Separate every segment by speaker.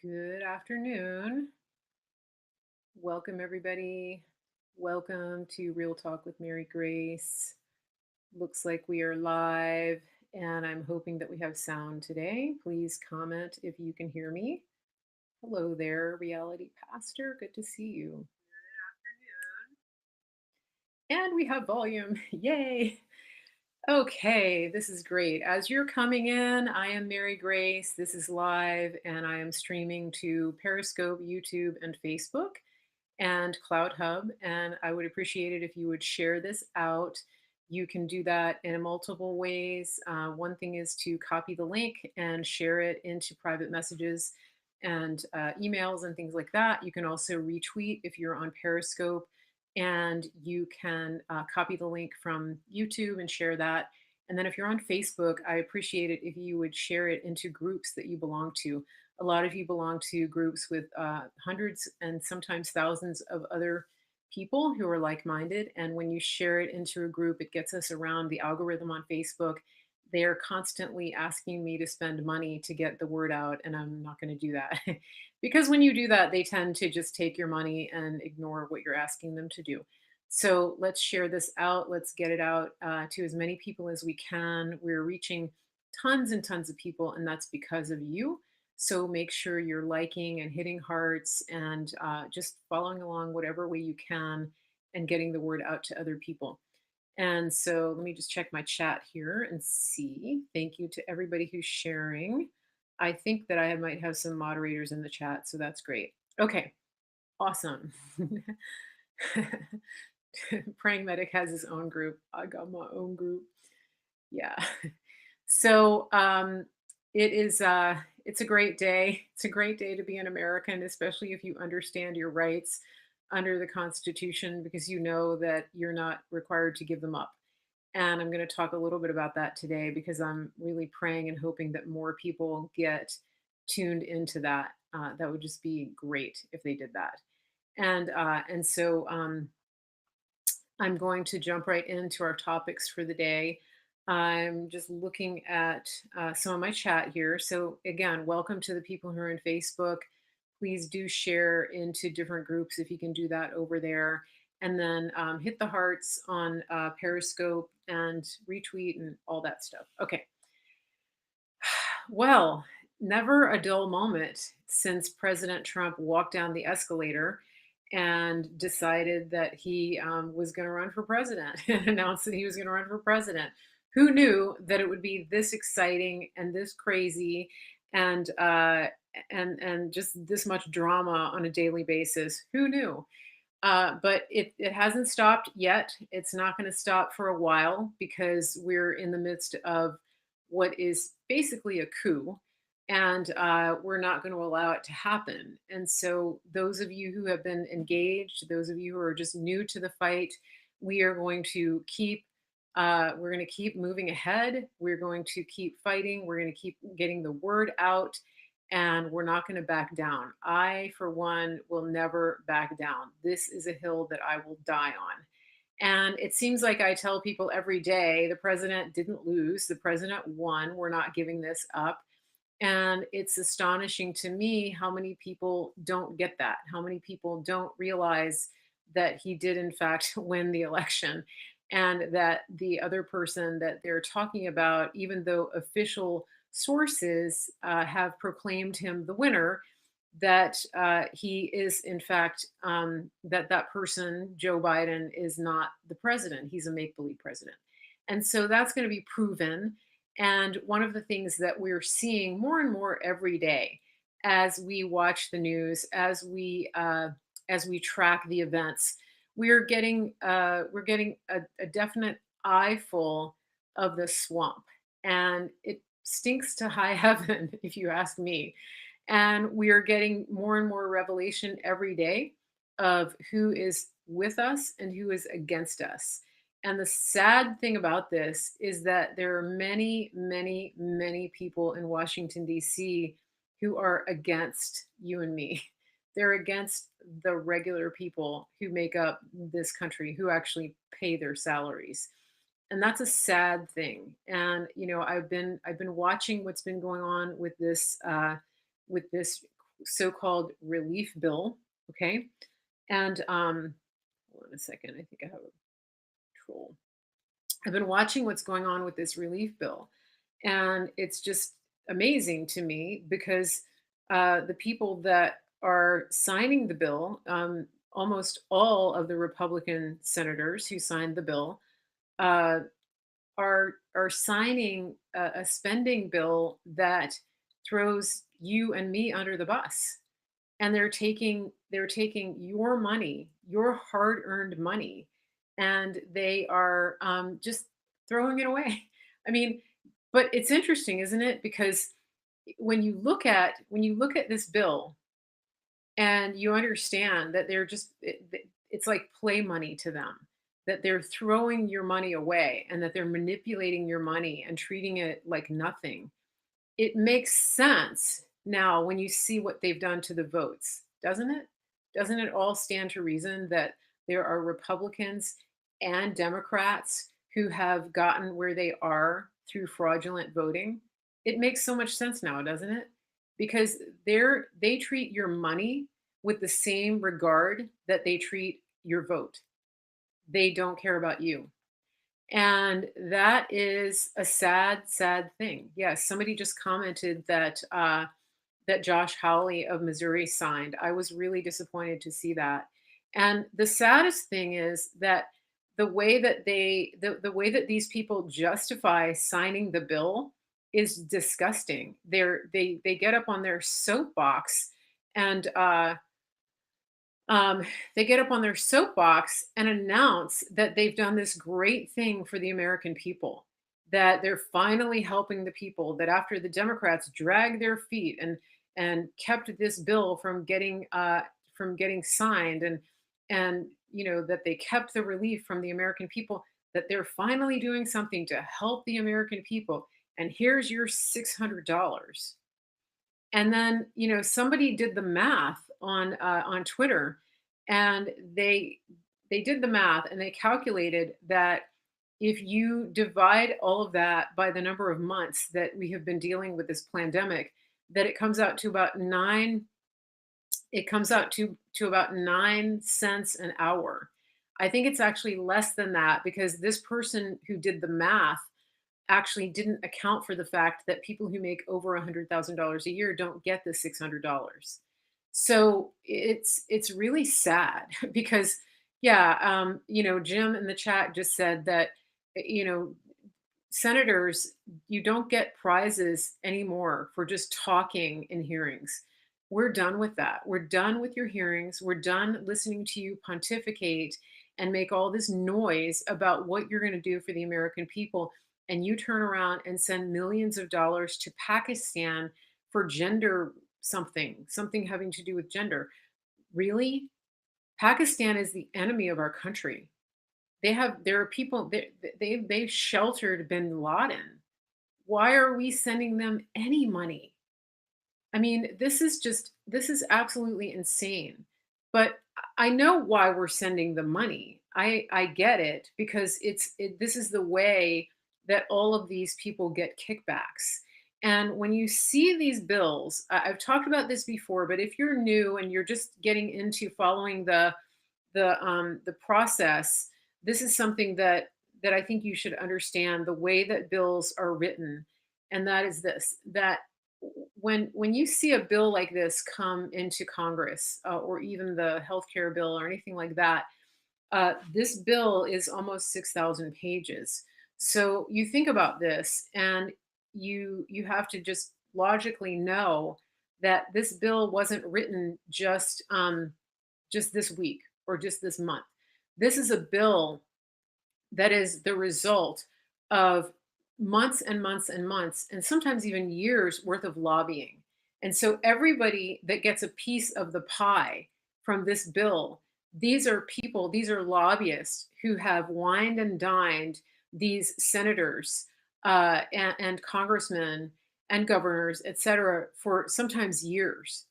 Speaker 1: Good afternoon. Welcome, everybody. Welcome to Real Talk with Mary Grace. Looks like we are live, and I'm hoping that we have sound today. Please comment if you can hear me. Hello there, Reality Pastor. Good to see you. And we have volume. Yay. Okay, this is great. As you're coming in, I am Mary Grace. This is live, and I am streaming to Periscope, YouTube, and Facebook, and Cloud Hub. And I would appreciate it if you would share this out. You can do that in multiple ways. One thing is to copy the link and share it into private messages and emails and things like that. You can also retweet if you're on Periscope, and you can copy the link from YouTube and share that. And then if you're on Facebook, I appreciate it if you would share it into groups that you belong to. A lot of you belong to groups with hundreds and sometimes thousands of other people who are like minded. And when you share it into a group, it gets us around the algorithm on Facebook. They are constantly asking me to spend money to get the word out, and I'm not going to do that. Because when you do that, they tend to just take your money and ignore what you're asking them to do. So let's share this out. Let's get it out to as many people as we can. We're reaching tons and tons of people, and that's because of you. So make sure you're liking and hitting hearts and just following along whatever way you can and getting the word out to other people. And so let me just check my chat here and see. Thank you to everybody who's sharing. I think that I might have some moderators in the chat, so that's great. Okay, awesome. Praying Medic has his own group. I got my own group. Yeah. So it is it's a great day. It's a great day to be an American, especially if you understand your rights under the Constitution, because you know that you're not required to give them up. And I'm going to talk a little bit about that today because I'm really praying and hoping that more people get tuned into that. That would just be great if they did that. And so I'm going to jump right into our topics for the day. I'm just looking at some of my chat here. So, again, welcome to the people who are in Facebook. Please do share into different groups if you can do that over there. And then hit the hearts on Periscope and retweet and all that stuff. Okay. Well, never a dull moment since President Trump walked down the escalator and decided that he was going to run for president and announced that he was going to run for president. Who knew that it would be this exciting and this crazy and and just this much drama on a daily basis? Who knew? But it hasn't stopped yet. It's not going to stop for a while because we're in the midst of what is basically a coup, and we're not going to allow it to happen. And so, those of you who have been engaged, those of you who are just new to the fight, we are going to keep. We're going to keep moving ahead. We're going to keep fighting. We're going to keep getting the word out, and we're not going to back down. I, for one, will never back down. This is a hill that I will die on. And it seems like I tell people every day the president didn't lose, the president won. We're not giving this up. And it's astonishing to me how many people don't get that, how many people don't realize that he did, in fact, win the election, and that the other person that they're talking about, even though official sources have proclaimed him the winner, that he is, in fact, that person, Joe Biden, is not the president. He's a make believe president. And so that's going to be proven. And one of the things that we're seeing more and more every day as we watch the news, as we track the events, we're getting a definite eyeful of the swamp, and it stinks to high heaven, if you ask me. And we are getting more and more revelation every day of who is with us and who is against us. And the sad thing about this is that there are many, many, many people in Washington, D.C. who are against you and me. They're against the regular people who make up this country, who actually pay their salaries. And that's a sad thing. And I've been watching what's been going on with this so-called relief bill. Okay, and hold on a second. I think I have a troll. I've been watching what's going on with this relief bill, and it's just amazing to me because the people that are signing the bill, almost all of the Republican senators who signed the bill, uh, are signing a spending bill that throws you and me under the bus, and they're taking your money, your hard-earned money, and they are just throwing it away. I mean, but it's interesting, isn't it? Because when you look at this bill and you understand that it's like play money to them, that they're throwing your money away and that they're manipulating your money and treating it like nothing. It makes sense now when you see what they've done to the votes, doesn't it? Doesn't it all stand to reason that there are Republicans and Democrats who have gotten where they are through fraudulent voting? It makes so much sense now, doesn't it? Because they treat your money with the same regard that they treat your vote. They don't care about you. And that is a sad, sad thing. Yes, somebody just commented that Josh Hawley of Missouri signed. I was really disappointed to see that. And the saddest thing is that the way that these people justify signing the bill is disgusting. They get up on their soapbox and um, they get up on their soapbox and announce that they've done this great thing for the American people, that they're finally helping the people, that after the Democrats dragged their feet and kept this bill from getting signed, and that they kept the relief from the American people, that they're finally doing something to help the American people. And here's your $600. And then, somebody did the math on Twitter, and they did the math and they calculated that if you divide all of that by the number of months that we have been dealing with this pandemic, that it comes out to about nine. It comes out to about 9 cents an hour. I think it's actually less than that because this person who did the math actually didn't account for the fact that people who make over $100,000 a year don't get the $600. So it's really sad because yeah, Jim in the chat just said that you know senators, you don't get prizes anymore for just talking in hearings. We're done with that. We're done with your hearings. We're done listening to you pontificate and make all this noise about what you're going to do for the American people. And you turn around and send millions of dollars to Pakistan for gender something having to do with gender. Really? Pakistan is the enemy of our country. There are people they've sheltered bin Laden. Why are we sending them any money? I mean, this is absolutely insane. But I know why we're sending the money. I get it because this is the way that all of these people get kickbacks. And when you see these bills, I've talked about this before, but if you're new and you're just getting into following the process, this is something that I think you should understand the way that bills are written, and that is this: that when you see a bill like this come into Congress, or even the healthcare bill or anything like that, this bill is almost 6,000 pages. So you think about this, and you have to just logically know that this bill wasn't written just this week or just this month. This is a bill that is the result of months and months and months, and sometimes even years worth of lobbying. And so, everybody that gets a piece of the pie from this bill, these are people, these are lobbyists who have wined and dined these senators, and congressmen and governors, et cetera, for sometimes years.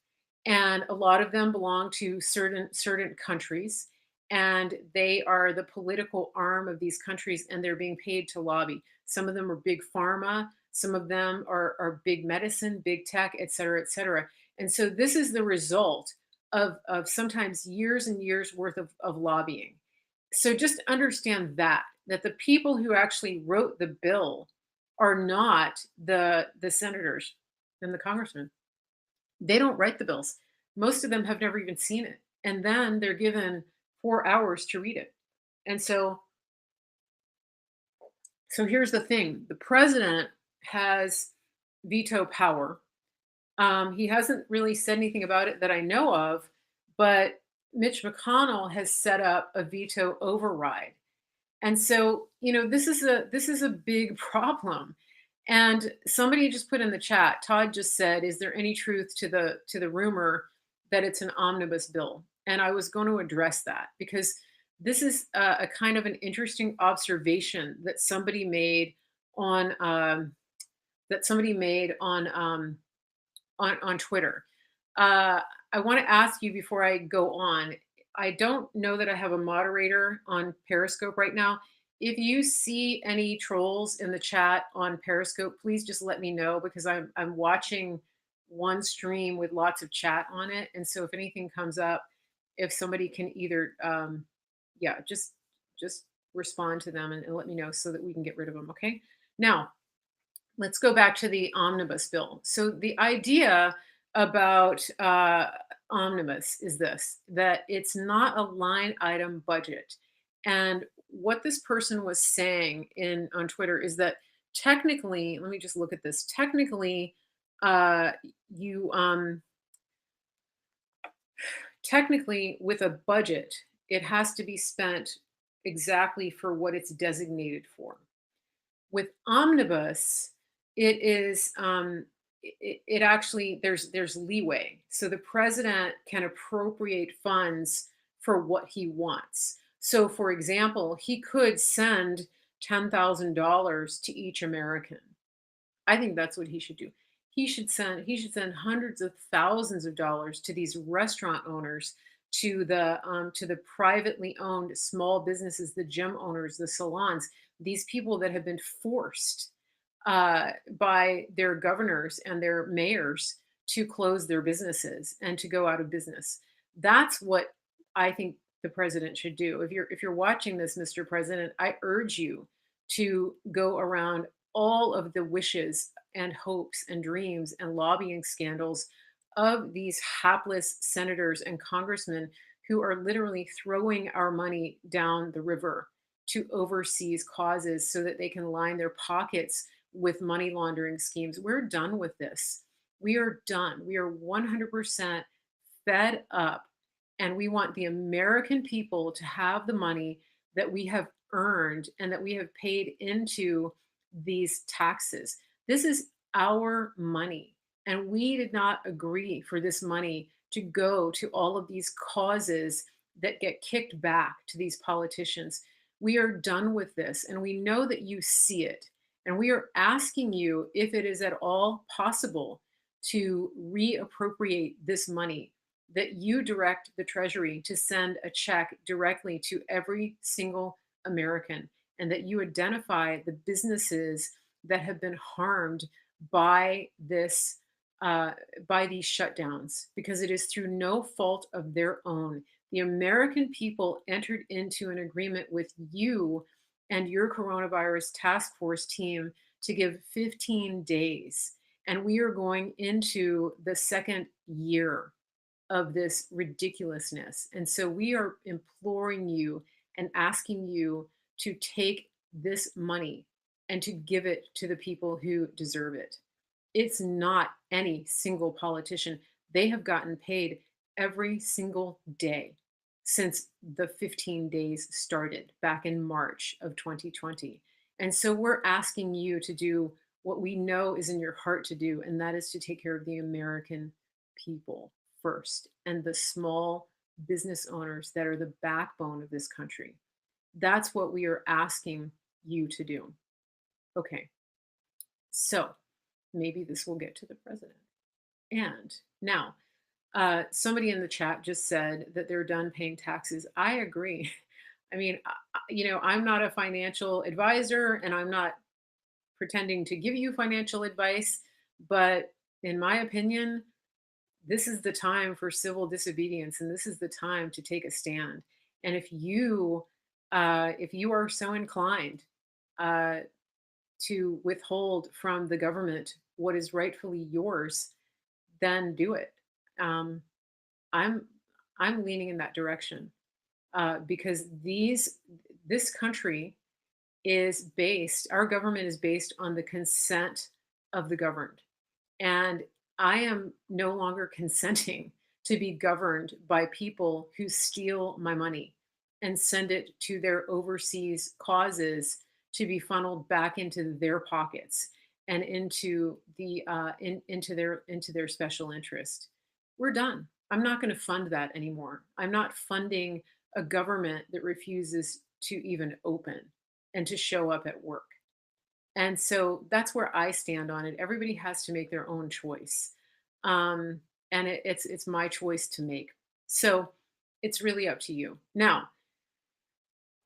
Speaker 1: And a lot of them belong to certain countries, and they are the political arm of these countries, and they're being paid to lobby. Some of them are big pharma, some of them are big medicine, big tech, et cetera, et cetera. And so this is the result of sometimes years and years worth of lobbying. So just understand that the people who actually wrote the bill are not the senators and the congressmen. They don't write the bills. Most of them have never even seen it. And then they're given 4 hours to read it. And so here's the thing: the president has veto power. He hasn't really said anything about it that I know of, but Mitch McConnell has set up a veto override. And so, this is a big problem. And somebody just put in the chat, Todd just said, is there any truth to the rumor that it's an omnibus bill? And I was going to address that because this is a kind of an interesting observation on that somebody made on Twitter. I want to ask you before I go on. I don't know that I have a moderator on Periscope right now. If you see any trolls in the chat on Periscope, please just let me know because I'm watching one stream with lots of chat on it, and so if anything comes up, if somebody can either, yeah, just respond to them and let me know so that we can get rid of them. Okay. Now, let's go back to the omnibus bill. So the idea about omnibus is this: that it's not a line item budget. And what this person was saying in on Twitter is that technically, let me just look at this. Technically, uh, you technically with a budget, it has to be spent exactly for what it's designated for. With omnibus, it is it actually there's leeway, so the president can appropriate funds for what he wants. So for example, he could send $10,000 to each American. I think that's what he should do. He should send hundreds of thousands of dollars to these restaurant owners, to the privately owned small businesses, the gym owners, the salons, these people that have been forced by their governors and their mayors to close their businesses and to go out of business. That's what I think the president should do. If you're watching this, Mr. President, I urge you to go around all of the wishes and hopes and dreams and lobbying scandals of these hapless senators and congressmen who are literally throwing our money down the river to overseas causes so that they can line their pockets with money laundering schemes. We're done with this. We are done. We are 100% fed up. And we want the American people to have the money that we have earned and that we have paid into these taxes. This is our money. And we did not agree for this money to go to all of these causes that get kicked back to these politicians. We are done with this. And we know that you see it. And we are asking you if it is at all possible to reappropriate this money, that you direct the Treasury to send a check directly to every single American, and that you identify the businesses that have been harmed by this by these shutdowns, because it is through no fault of their own. The American people entered into an agreement with you and your coronavirus task force team to give 15 days. And we are going into the second year of this ridiculousness. And so we are imploring you and asking you to take this money and to give it to the people who deserve it. It's not any single politician. They have gotten paid every single day since the 15 days started back in March of 2020. And so we're asking you to do what we know is in your heart to do, and that is to take care of the American people first and the small business owners that are the backbone of this country. That's what we are asking you to do. Okay, so maybe this will get to the president. And now, somebody in the chat just said that they're done paying taxes. I agree. I mean, I'm not a financial advisor and I'm not pretending to give you financial advice, but in my opinion, this is the time for civil disobedience, and this is the time to take a stand. And if you are so inclined uh, to withhold from the government what is rightfully yours, then do it. Um, I'm I'm leaning in that direction because this country is based. Our government is based on the consent of the governed. And I am no longer consenting to be governed by people who steal my money and send it to their overseas causes to be funneled back into their pockets and into their special interest. We're done. I'm not going to fund that anymore. I'm not funding a government that refuses to even open and to show up at work. And so that's where I stand on it. Everybody has to make their own choice. Um, and it's my choice to make. So it's really up to you. Now,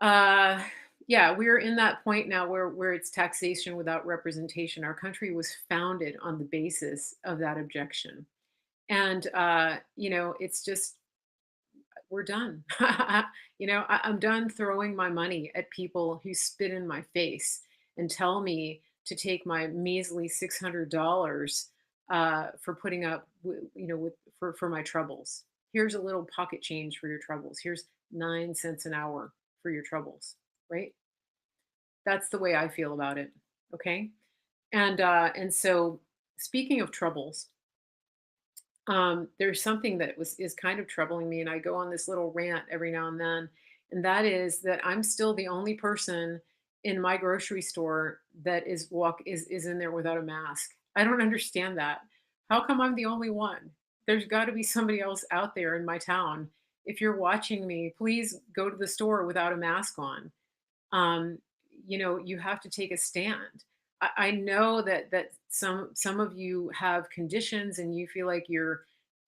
Speaker 1: uh, yeah, we're in that point now where it's taxation without representation. Our country was founded on the basis of that objection. And it's just we're done. I'm done throwing my money at people who spit in my face and tell me to take my measly $600 for putting up, with for my troubles. Here's a little pocket change for your troubles. Here's 9 cents an hour for your troubles. Right? That's the way I feel about it. Okay. And so speaking of troubles, there's something that is kind of troubling me, and I go on this little rant every now and then, and that is that I'm still the only person in my grocery store that is in there without a mask. I don't understand that. How come I'm the only one? There's got to be somebody else out there in my town. If you're watching me, please go to the store without a mask on. um, you have to take a stand. I know that some of you have conditions and you feel like you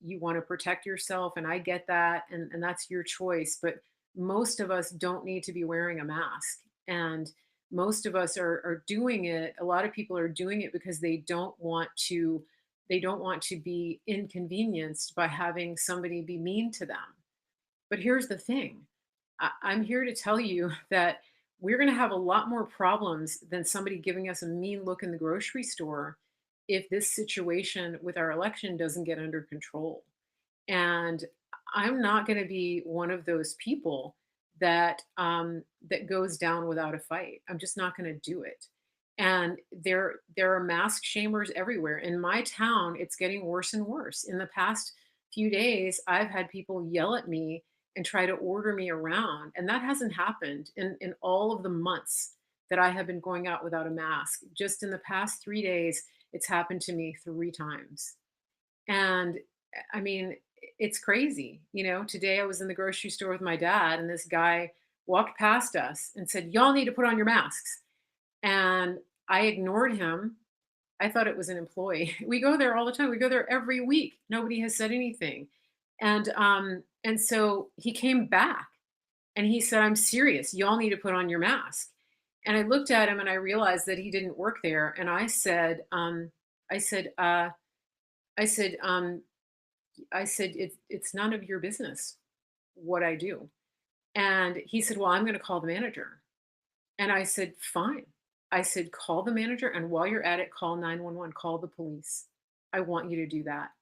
Speaker 1: want to protect yourself, and I get that, and that's your choice. But most of us don't need to be wearing a mask, and most of us are doing it. A lot of people are doing it because they don't want to be inconvenienced by having somebody be mean to them. But here's the thing. I'm here to tell you that we're going to have a lot more problems than somebody giving us a mean look in the grocery store if this situation with our election doesn't get under control. And I'm not going to be one of those people that goes down without a fight. I'm just not going to do it. And there are mask shamers everywhere. In my town, it's getting worse and worse. In the past few days, I've had people yell at me and try to order me around, and that hasn't happened in all of the months that I have been going out without a mask. Just in the past 3 days, it's happened to me 3 times. And I mean, it's crazy. Today I was in the grocery store with my dad, and this guy walked past us and said, "Y'all need to put on your masks." And I ignored him. I thought it was an employee. We go there all the time. We go there every week. Nobody has said anything. And so he came back and he said, "I'm serious. Y'all need to put on your mask." And I looked at him and I realized that he didn't work there. And I said, I said, it's none of your business what I do. And he said, "Well, I'm going to call the manager." And I said, "Fine." I said, "Call the manager. And while you're at it, call 911, call the police. I want you to do that."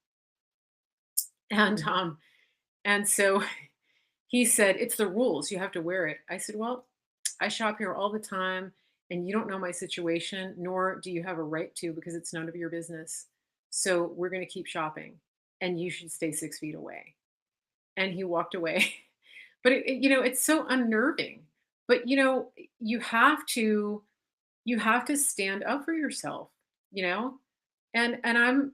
Speaker 1: And so he said, "It's the rules. You have to wear it." I said, "Well, I shop here all the time, and you don't know my situation, nor do you have a right to, because it's none of your business. So we're going to keep shopping, and you should stay 6 feet away." And he walked away. But it's so unnerving. But you have to you have to stand up for yourself, you know? And I'm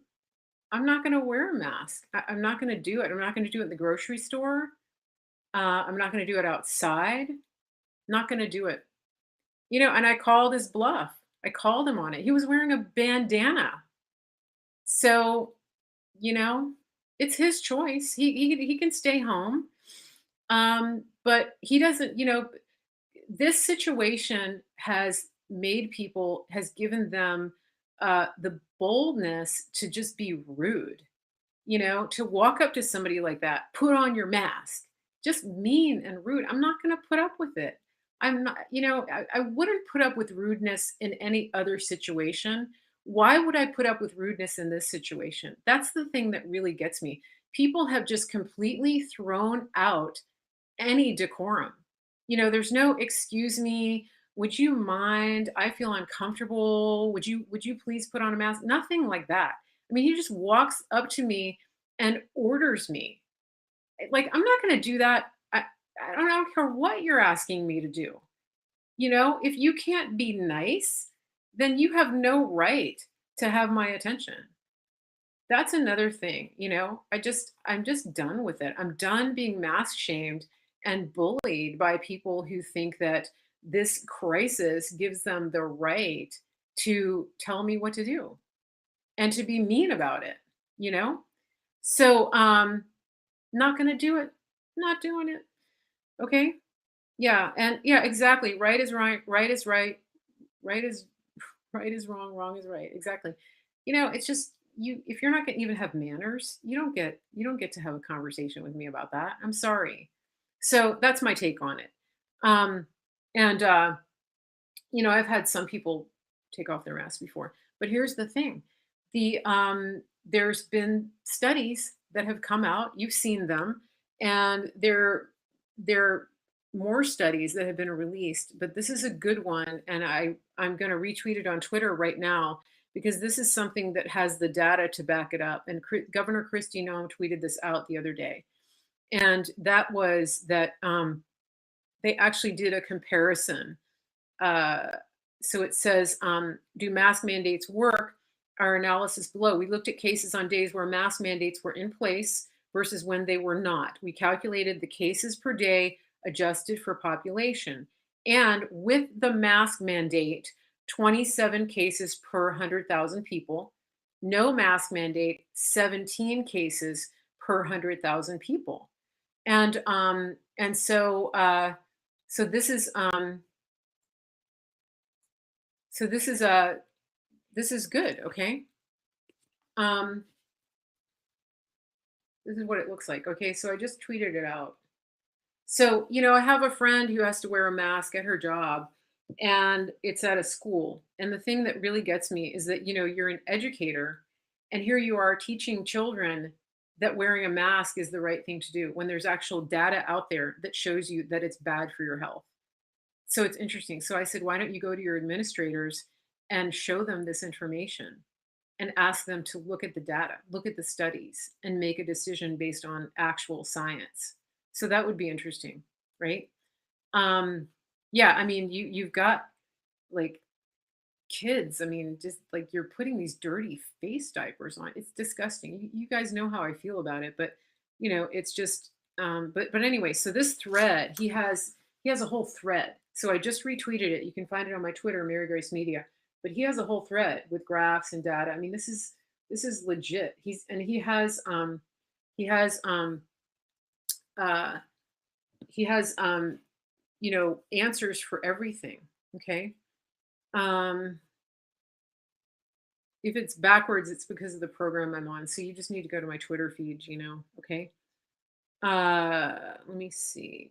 Speaker 1: not going to wear a mask. I'm not going to do it. I'm not going to do it in the grocery store. I'm not going to do it outside. Not going to do it. And I called his bluff. I called him on it. He was wearing a bandana. So, you know, it's his choice. He can stay home. But he doesn't, this situation has given them the boldness to just be rude. To walk up to somebody like that, put on your mask, just mean and rude. I'm not going to put up with it. I'm not, I wouldn't put up with rudeness in any other situation. Why would I put up with rudeness in this situation? That's the thing that really gets me. People have just completely thrown out any decorum. There's no excuse me, would you mind? I feel uncomfortable. Would you please put on a mask? Nothing like that. I mean, he just walks up to me and orders me. Like, I'm not going to do that. I don't care what you're asking me to do. If you can't be nice, then you have no right to have my attention. That's another thing, I'm just done with it. I'm done being mask shamed and bullied by people who think that this crisis gives them the right to tell me what to do and to be mean about it, you know? So, not gonna do it. Not doing it. Okay? Yeah, and yeah, exactly. Right is right. Right is right is wrong, wrong is right. Exactly. It's just if you're not gonna even have manners, you don't get to have a conversation with me about that. I'm sorry. So that's my take on it. Um and I've had some people take off their masks before. But here's the thing. There's been studies that have come out, you've seen them, and there more studies that have been released, but this is a good one, and I'm going to retweet it on Twitter right now because this is something that has the data to back it up. And Governor Kristi Noem tweeted this out the other day, and that was that they actually did a comparison. uh, so it says, do mask mandates work? Our analysis below. We looked at cases on days where mask mandates were in place versus when they were not. We calculated the cases per day adjusted for population. And with the mask mandate, 27 cases per 100,000 people. No mask mandate, 17 cases per 100,000 people. And so this is so this is good, okay? Um, this is what it looks like. Okay, so I just tweeted it out. So, I have a friend who has to wear a mask at her job, and it's at a school. And the thing that really gets me is that, you're an educator, and here you are teaching children that wearing a mask is the right thing to do when there's actual data out there that shows you that it's bad for your health. So it's interesting. So I said, why don't you go to your administrators and show them this information and ask them to look at the data, look at the studies, and make a decision based on actual science. So that would be interesting, right? Um, yeah, I mean, you've got like kids. I mean, just like you're putting these dirty face diapers on. It's disgusting. You guys know how I feel about it, but it's just. But anyway, so this thread, he has a whole thread. So I just retweeted it. You can find it on my Twitter, Mary Grace Media. But he has a whole thread with graphs and data. I mean, this is legit. Uh he has answers for everything. Okay. Um if it's backwards, it's because of the program I'm on. So you just need to go to my Twitter feed, okay? Let me see.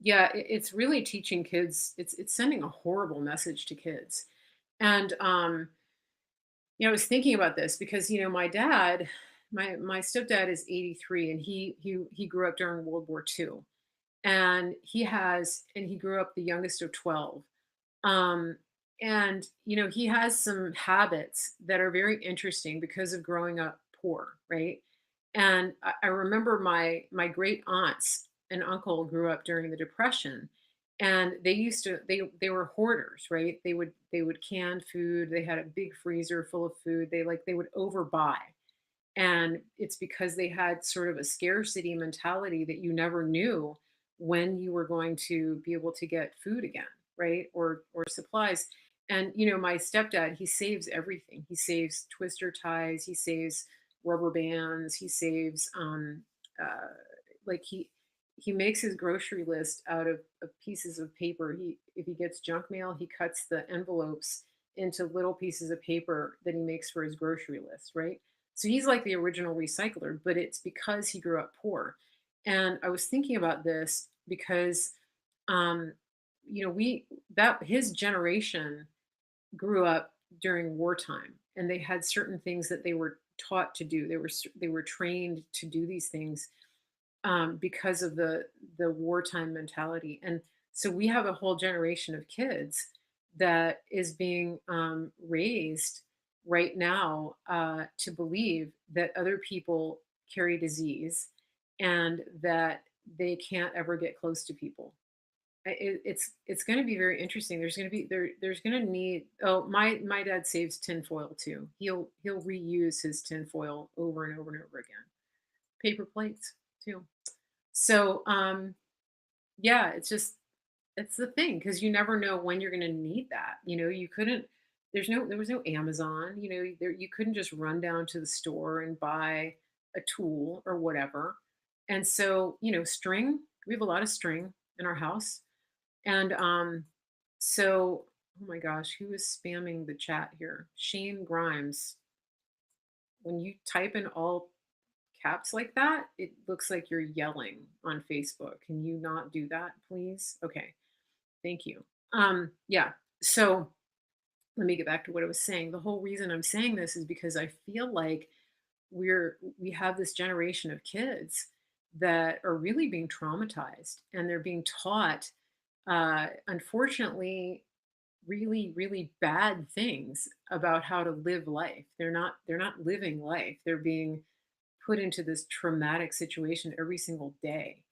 Speaker 1: Yeah, it's really teaching kids. It's sending a horrible message to kids. And I was thinking about this because my dad, my stepdad is 83, and he grew up during World War II, and he grew up the youngest of 12. Um, and he has some habits that are very interesting because of growing up poor, right? And I remember my great aunts and uncle grew up during the Depression, and they were hoarders, right? They would can food. They had a big freezer full of food. They would overbuy, and it's because they had sort of a scarcity mentality that you never knew when you were going to be able to get food again, right? Or supplies. And my stepdad, he saves everything. He saves twister ties, he saves rubber bands, he saves like he makes his grocery list out of pieces of paper. If he gets junk mail, he cuts the envelopes into little pieces of paper that he makes for his grocery list, right? So he's like the original recycler, but it's because he grew up poor. And I was thinking about this because um we that his generation grew up during wartime, and they had certain things that they were taught to do. They were trained to do these things because of the wartime mentality. And so we have a whole generation of kids that is being raised right now to believe that other people carry disease and that they can't ever get close to people. It's going to be very interesting. There's going to need. Oh, my dad saves tinfoil too. He'll reuse his tinfoil over and over and over again. Paper plates too. So, yeah, it's the thing because you never know when you're going to need that. You couldn't. There was no Amazon. You couldn't just run down to the store and buy a tool or whatever. And so, string. We have a lot of string in our house, and so oh my gosh, who is spamming the chat here? Shane Grimes. When you type in all caps like that, it looks like you're yelling on Facebook. Can you not do that, please? Okay, thank you. Yeah. So let me get back to what I was saying. The whole reason I'm saying this is because I feel like we have this generation of kids that are really being traumatized, and they're being taught, unfortunately, really really bad things about how to live life. They're not living life. They're being put into this traumatic situation every single day.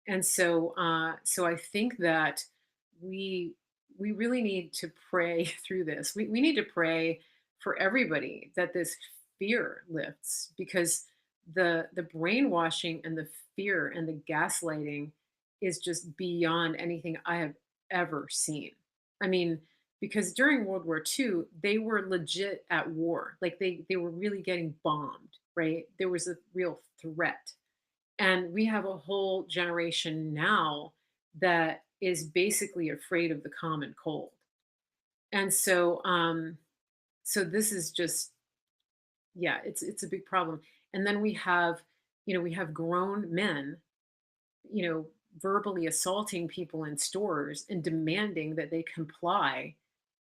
Speaker 1: And so I think that we we really need to pray through this. We need to pray for everybody that this fear lifts, because the brainwashing and the fear and the gaslighting is just beyond anything I have ever seen. I mean, because during World War II, they were legit at war. Like they were really getting bombed, right? There was a real threat. And we have a whole generation now that is basically afraid of the common cold. And so this is just, yeah, it's a big problem. And then we have grown men, you know, verbally assaulting people in stores and demanding that they comply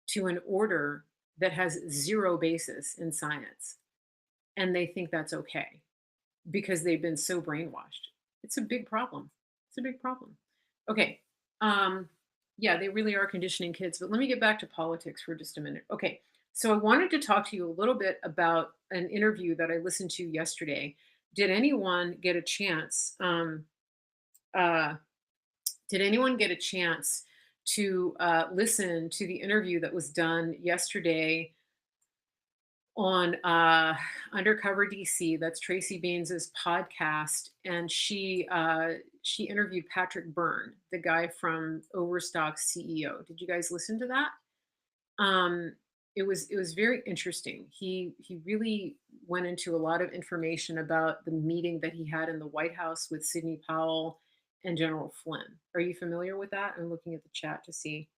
Speaker 1: to an order that has zero basis in science. And they think that's okay because they've been so brainwashed. It's a big problem. It's a big problem. Okay. Um, yeah, they really are conditioning kids. But let me get back to politics for just a minute. Okay. So I wanted to talk to you a little bit about an interview that I listened to yesterday. Did anyone get a chance? Uh, did anyone get a chance to listen to the interview that was done yesterday on Undercover DC? That's Tracy Baines's podcast, and she interviewed Patrick Byrne, the guy from Overstock's CEO. Did you guys listen to that? Um, it was very interesting. He really went into a lot of information about the meeting that he had in the White House with Sidney Powell and General Flynn. Are you familiar with that? I'm looking at the chat to see.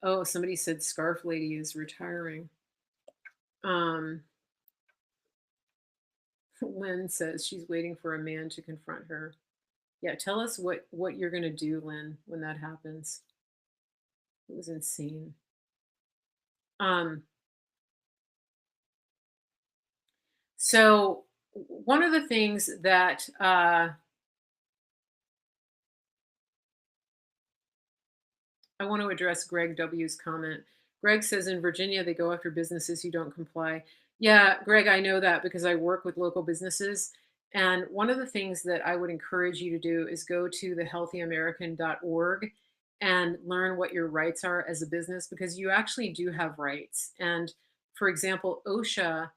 Speaker 1: Oh, somebody said Scarf Lady is retiring. Um, Lynn says she's waiting for a man to confront her. Yeah, tell us what you're gonna do, Lynn, when that happens. It was insane. Um, so one of the things that I want to address Greg W.'s comment. Greg says in Virginia they go after businesses who don't comply. Yeah, Greg, I know that because I work with local businesses. And one of the things that I would encourage you to do is go to thehealthyamerican.org and learn what your rights are as a business, because you actually do have rights. And for example, OSHA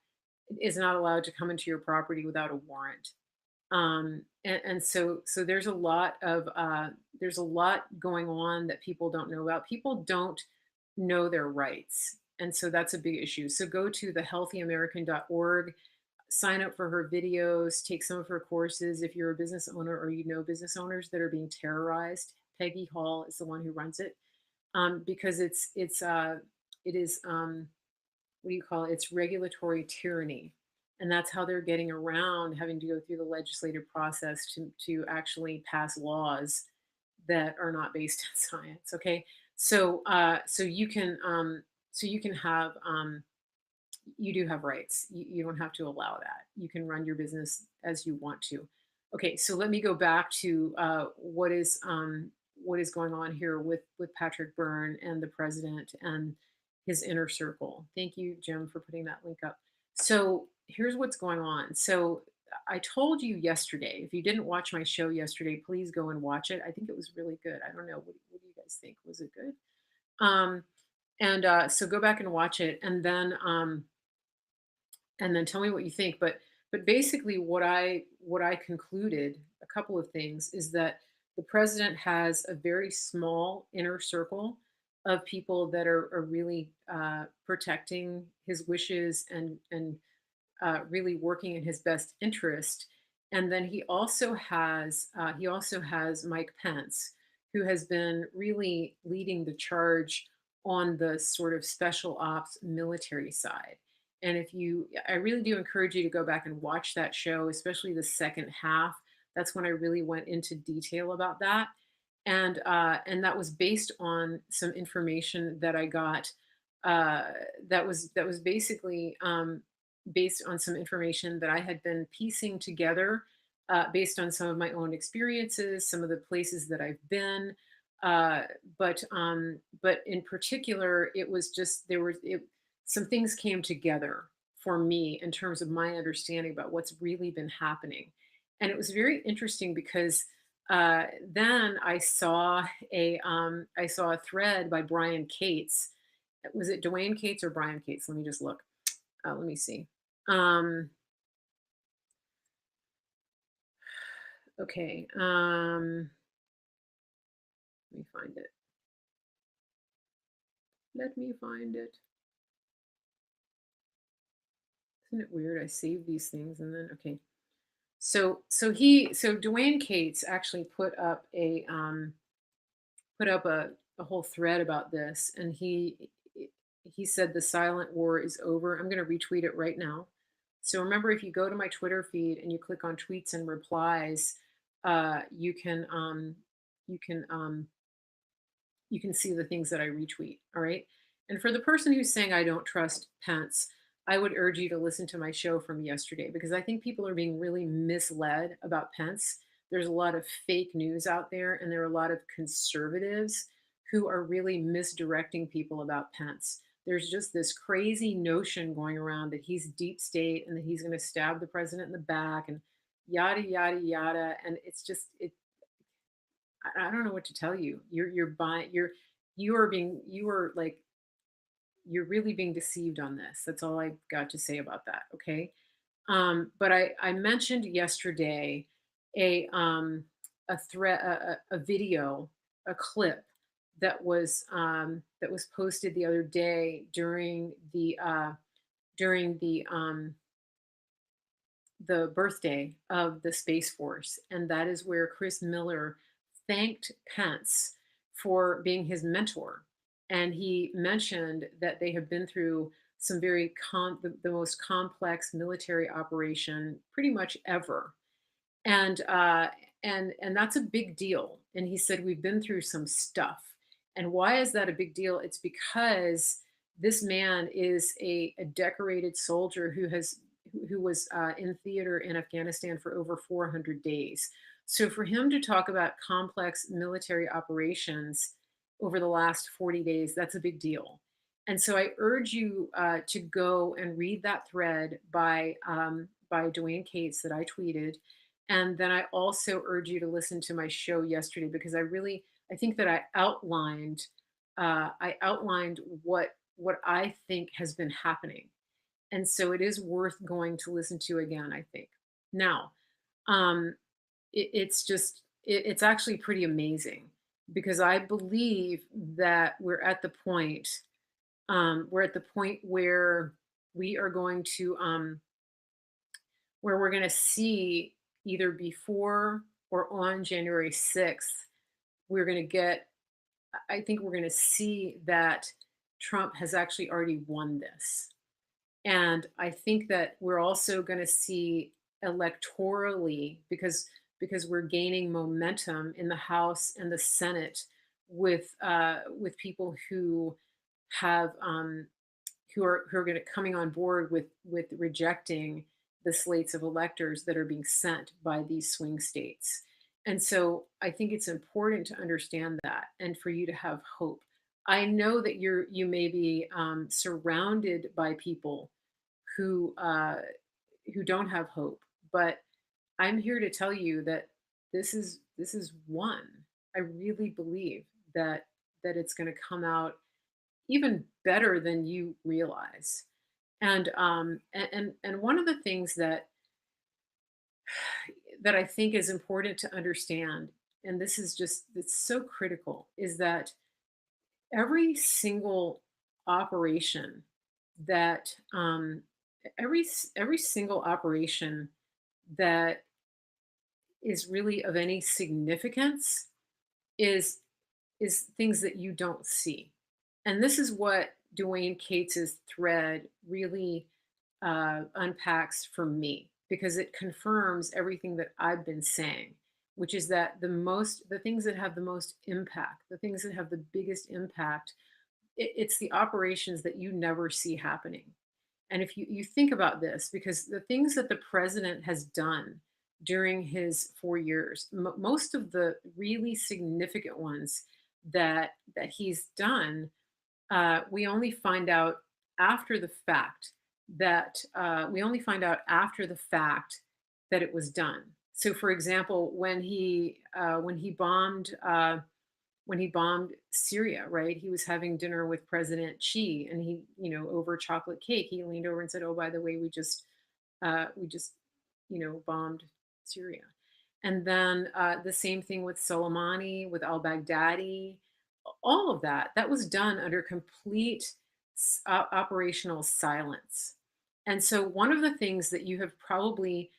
Speaker 1: is not allowed to come into your property without a warrant. And so there's a lot going on that people don't know about. People don't know their rights, and so that's a big issue. So go to thehealthyamerican.org. sign up for her videos, take some of her courses if you're a business owner or you know business owners that are being terrorized. Peggy Hall is the one who runs it, because it is what do you call it? It's regulatory tyranny. And that's how they're getting around having to go through the legislative process to actually pass laws that are not based on science. Okay. So you can have, you do have rights. You don't have to allow that. You can run your business as you want to. Okay. So let me go back to what is going on here with Patrick Byrne and the president and his inner circle. Thank you, Jim, for putting that link up. So here's what's going on. So I told you yesterday, if you didn't watch my show yesterday, please go and watch it. I think it was really good. I don't know. What do you guys think? Was it good? And So go back and watch it, and then tell me what you think. But basically, what I concluded, a couple of things, is that the president has a very small inner circle of people that are really protecting his wishes and really working in his best interest. And then he also has Mike Pence, who has been really leading the charge on the sort of special ops military side. And I really do encourage you to go back and watch that show, especially the second half. That's when I really went into detail about that, and that was based on some information that I got. That was basically based on some information that I had been piecing together, based on some of my own experiences, some of the places that I've been. Uh, but in particular, it was just some things came together for me in terms of my understanding about what's really been happening, and it was very interesting because then I saw a thread by Brian Cates. Was it Dwayne Cates or Brian Cates? Let me just look. Let me see. Um, okay. Let me find it. Let me find it. Isn't it weird? I save these things and then okay. So Dwayne Cates actually put up a whole thread about this, and he said the silent war is over. I'm going to retweet it right now. So remember, if you go to my Twitter feed and you click on tweets and replies, you can you can you can see the things that I retweet. All right. And for the person who's saying I don't trust Pence, I would urge you to listen to my show from yesterday because I think people are being really misled about Pence. There's a lot of fake news out there, and there are a lot of conservatives who are really misdirecting people about Pence. There's just this crazy notion going around that he's deep state and that he's going to stab the president in the back and yada yada yada. And it's just I don't know what to tell you. You're buying you are being you are like you're really being deceived on this. That's all I got to say about that. Okay. But I mentioned yesterday a threat a video, a clip that was posted the other day during the birthday of the Space Force, and that is where Chris Miller thanked Pence for being his mentor. And he mentioned that they have been through some the most complex military operation pretty much ever, and and that's a big deal. And he said we've been through some stuff. And why is that a big deal? It's because this man is a decorated soldier who was in theater in Afghanistan for over 400 days. So for him to talk about complex military operations over the last 40 days, that's a big deal. And so I urge you to go and read that thread by Dwayne Cates that I tweeted. And then I also urge you to listen to my show yesterday because I think that I outlined what I think has been happening, and so it is worth going to listen to again. I think now, um, it's actually pretty amazing because I believe that we're at the point where we are going to where we're going to see either before or on January 6th, we're going to get, I think we're going to see that Trump has actually already won this. And I think that we're also going to see electorally, because we're gaining momentum in the House and the Senate with people who have who are going to coming on board with rejecting the slates of electors that are being sent by these swing states. And so I think it's important to understand that and for you to have hope. I know that you may be surrounded by people who uh, who don't have hope, but I'm here to tell you that this is one. I really believe that it's going to come out even better than you realize. And one of the things that I think is important to understand, and this is just it's so critical, is that every single operation that every single operation that is really of any significance is is things that you don't see. And this is what Dwayne Cates's thread really unpacks for me, because it confirms everything that I've been saying, which is that the things that have the most impact, the things that have the biggest impact, it's the operations that you never see happening. And if you think about this, because the things that the president has done during his 4 years, most of the really significant ones that he's done, we only find out after the fact that it was done. So, for example, when he bombed Syria, right? He was having dinner with President Xi, and over chocolate cake, he leaned over and said, "Oh, by the way, we just bombed Syria." And then the same thing with Soleimani, with al-Baghdadi, all of that was done under complete operational silence. And so one of the things that you have probably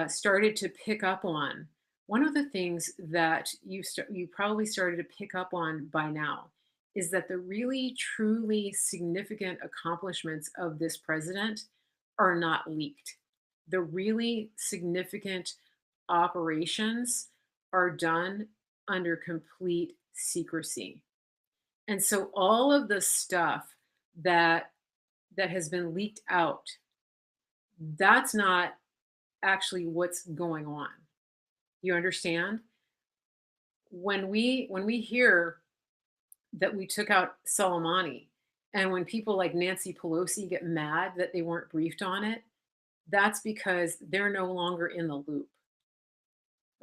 Speaker 1: started to pick up on, one of the things that you probably started to pick up on by now, is that the really truly significant accomplishments of this president are not leaked. The really significant operations are done under complete secrecy. And so all of the stuff that has been leaked out, that's not actually what's going on. You understand? When we hear that we took out Soleimani, and when people like Nancy Pelosi get mad that they weren't briefed on it, that's because they're no longer in the loop.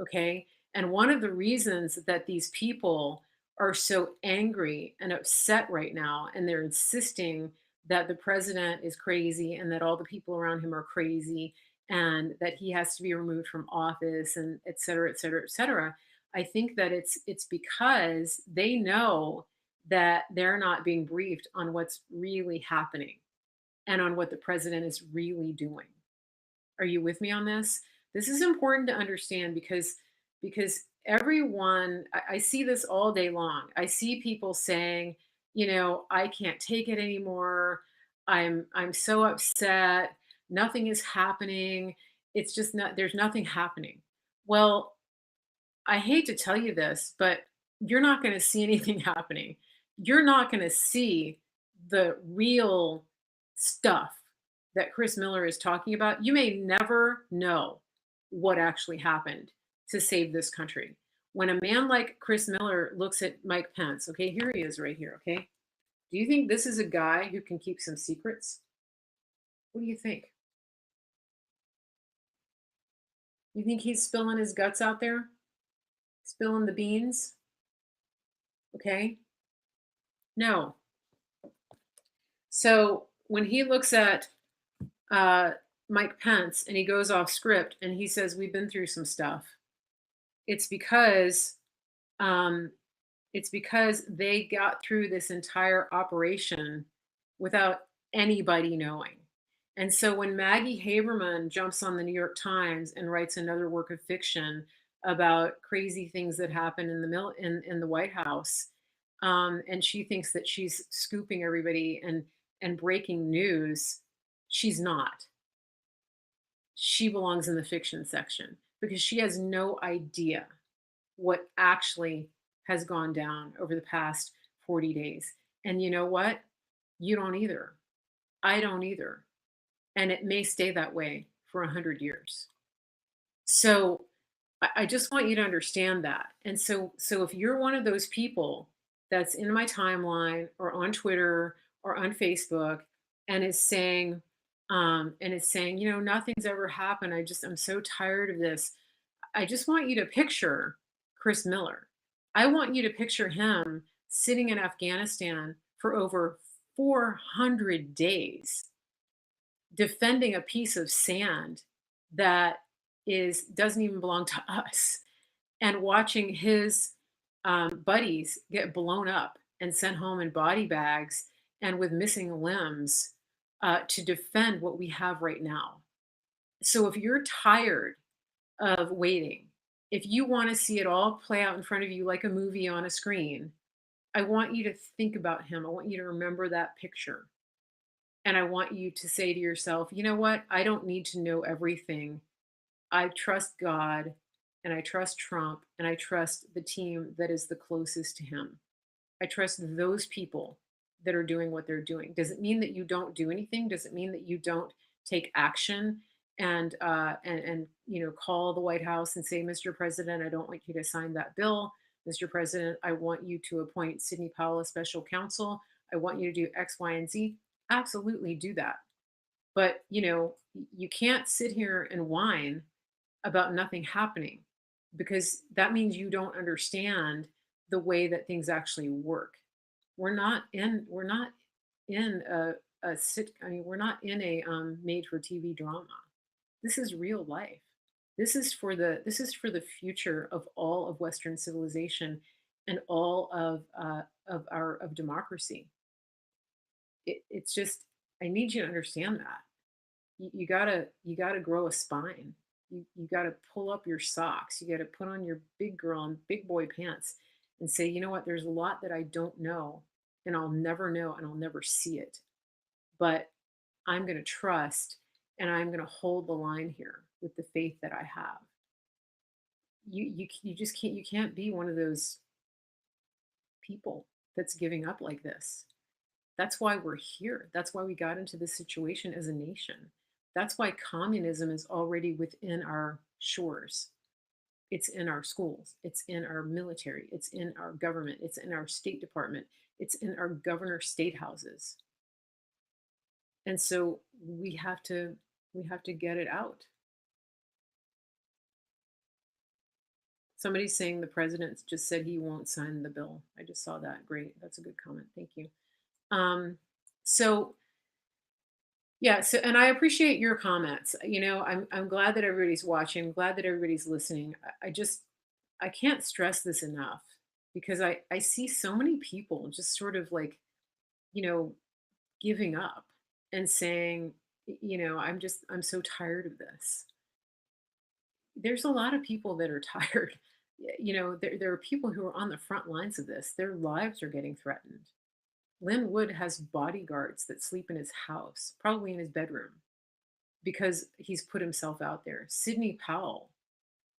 Speaker 1: Okay. And one of the reasons that these people are so angry and upset right now, and they're insisting that the president is crazy and that all the people around him are crazy and that he has to be removed from office, and et cetera, et cetera, et cetera. I think that it's because they know that they're not being briefed on what's really happening and on what the president is really doing. Are you with me on this? This is important to understand, because everyone, I see this all day long. I see people saying, I can't take it anymore. I'm so upset. Nothing is happening. It's just not there's nothing happening. Well, I hate to tell you this, but you're not going to see anything happening. You're not going to see the real stuff that Chris Miller is talking about. You may never know what actually happened to save this country. When a man like Chris Miller looks at Mike Pence, okay, here he is right here, okay? Do you think this is a guy who can keep some secrets? What do you think? You think he's spilling his guts out there? Spilling the beans? Okay? No. So when he looks at uh, Mike Pence and he goes off script and he says, "We've been through some stuff," it's because um, they got through this entire operation without anybody knowing. And so when Maggie Haberman jumps on the New York Times and writes another work of fiction about crazy things that happen in in the White House, and she thinks that she's scooping everybody and breaking news, she's not. She belongs in the fiction section because she has no idea what actually has gone down over the past 40 days. And you know what? You don't either. I don't either. And it may stay that way for 100 years. So I just want you to understand that. And so if you're one of those people that's in my timeline or on Twitter or on Facebook and is saying, you know, nothing's ever happened. I'm so tired of this. I just want you to picture Chris Miller. I want you to picture him sitting in Afghanistan for over 400 days defending a piece of sand that is doesn't even belong to us, and watching his buddies get blown up and sent home in body bags and with missing limbs to defend what we have right now. So if you're tired of waiting, if you want to see it all play out in front of you like a movie on a screen, I want you to think about him. I want you to remember that picture. And I want you to say to yourself, you know what? I don't need to know everything. I trust God and I trust Trump and I trust the team that is the closest to him. I trust those people that are doing what they're doing. Does it mean that you don't do anything? Does it mean that you don't take action and you know, call the White House and say, Mr. President, I don't want you to sign that bill. Mr. President, I want you to appoint Sidney Powell as special counsel. I want you to do X, Y, and Z. Absolutely do that. But you know, you can't sit here and whine about nothing happening because that means you don't understand the way that things actually work. We're not in a sit I mean, we're not in a made for TV drama. This is real life. This is for the future of all of Western civilization and all of our of democracy. It's just I need you to understand that. You gotta grow a spine. You gotta pull up your socks. You gotta put on your big girl and big boy pants and say, you know what, there's a lot that I don't know and I'll never know and I'll never see it. But I'm gonna trust and I'm gonna hold the line here with the faith that I have. You just can't be one of those people that's giving up like this. That's why we're here. That's why we got into this situation as a nation. That's why communism is already within our shores. It's in our schools, it's in our military, it's in our government, it's in our State Department, it's in our governor state houses. And so we have to get it out. Somebody's saying the president just said he won't sign the bill. I just saw that. Great. That's a good comment. Thank you. Um, so yeah, so and I appreciate your comments. You know, I'm glad that everybody's watching. I'm glad that everybody's listening. I just I can't stress this enough because I see so many people just sort of like, you know, giving up and saying, you know, I'm so tired of this. There's a lot of people that are tired. You know, there are people who are on the front lines of this. Their lives are getting threatened. Lynn Wood has bodyguards that sleep in his house, probably in his bedroom, because he's put himself out there. Sidney Powell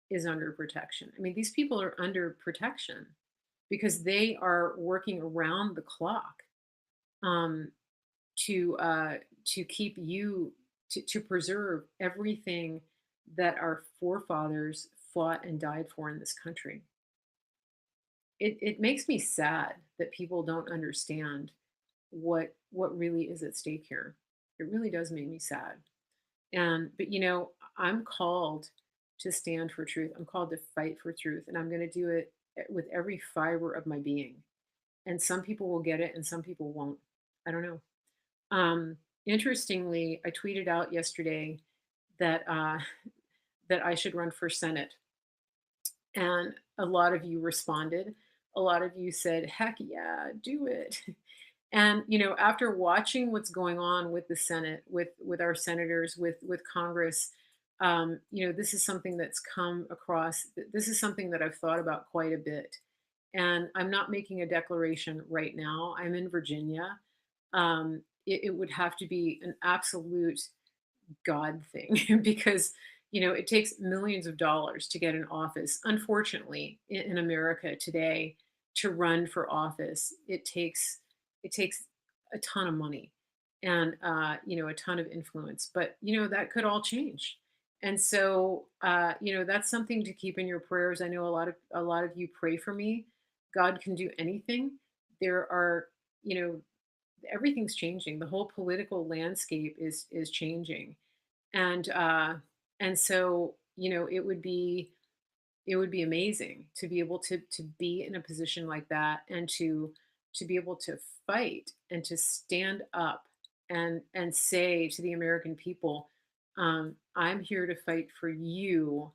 Speaker 1: is under protection. I mean, these people are under protection because they are working around the clock um, to keep you to preserve everything that our forefathers fought and died for in this country. It makes me sad that people don't understand what really is at stake here. It really does make me sad. And but you know, I'm called to stand for truth. I'm called to fight for truth, and I'm going to do it with every fiber of my being. And some people will get it, and some people won't. I don't know. Um, Interestingly, I tweeted out yesterday that that I should run for Senate, and a lot of you responded. A lot of you said, "Heck yeah, do it." And, after watching what's going on with the Senate, with our senators, with Congress, this is something that's come across. This is something that I've thought about quite a bit. And I'm not making a declaration right now. I'm in Virginia. It would have to be an absolute God thing because it takes millions of dollars to get an office. Unfortunately, in America today, to run for office, it takes a ton of money and a ton of influence. But that could all change. And so that's something to keep in your prayers. I know a lot of you pray for me. God can do anything. There are, you know, everything's changing. The whole political landscape is changing, and so it would be amazing to be able to be in a position like that, and to be able to fight and to stand up and say to the American people, I'm here to fight for you,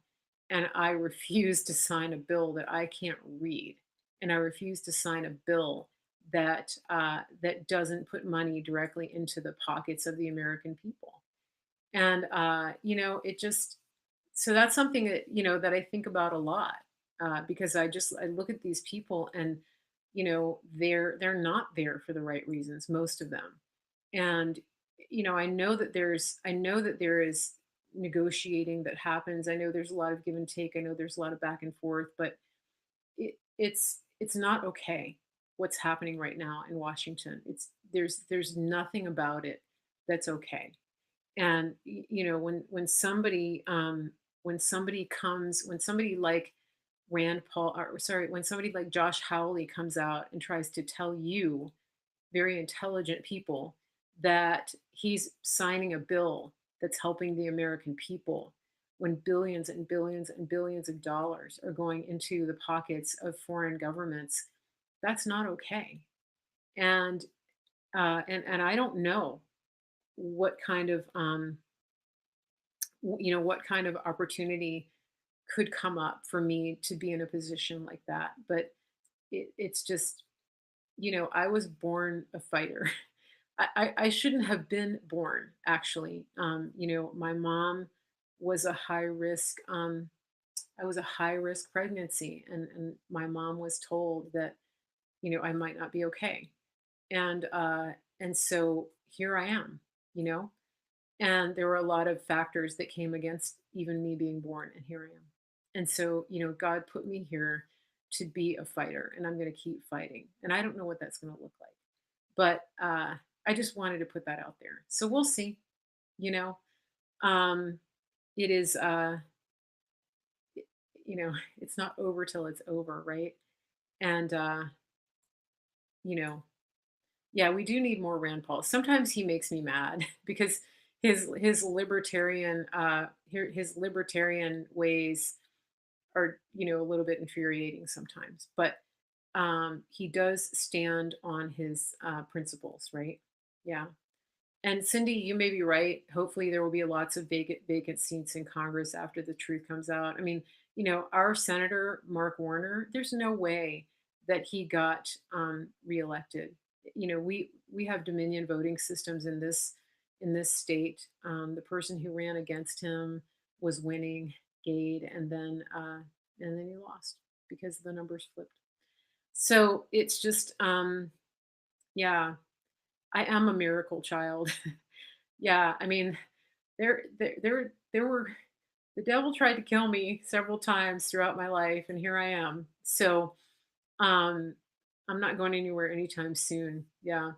Speaker 1: and I refuse to sign a bill that I can't read, and I refuse to sign a bill that doesn't put money directly into the pockets of the American people. And it just so that's something that I think about a lot, because I look at these people, and they're not there for the right reasons, most of them. And I know that there is negotiating that happens. I know there's a lot of give and take. I know there's a lot of back and forth, but it's not okay what's happening right now in Washington. There's nothing about it that's okay. And when somebody like Rand Paul, or sorry, when somebody like Josh Hawley comes out and tries to tell you, very intelligent people, that he's signing a bill that's helping the American people, when billions and billions and billions of dollars are going into the pockets of foreign governments, that's not okay. And I don't know what kind of what kind of opportunity could come up for me to be in a position like that. But it's just, I was born a fighter. I shouldn't have been born, actually. My mom was a high risk. I was a high risk pregnancy, and my mom was told that I might not be okay, and so here I am. You know, and there were a lot of factors that came against even me being born, and here I am. And so, God put me here to be a fighter, and I'm going to keep fighting. And I don't know what that's going to look like, but I just wanted to put that out there. So we'll see. You know, um, it is, you know, it's not over till it's over, right? And you know, yeah, we do need more Rand Paul. Sometimes he makes me mad because his libertarian his libertarian ways are, a little bit infuriating sometimes. But he does stand on his principles, right? Yeah. And Cindy, you may be right. Hopefully, there will be lots of vacant seats in Congress after the truth comes out. I mean, our Senator Mark Warner. There's no way that he got reelected. We have Dominion voting systems in this state. The person who ran against him was winning, Gade, and then he lost because the numbers flipped. So it's just, yeah, I am a miracle child. Yeah, I mean, there were the devil tried to kill me several times throughout my life, and here I am. So, um, I'm not going anywhere anytime soon. Yeah.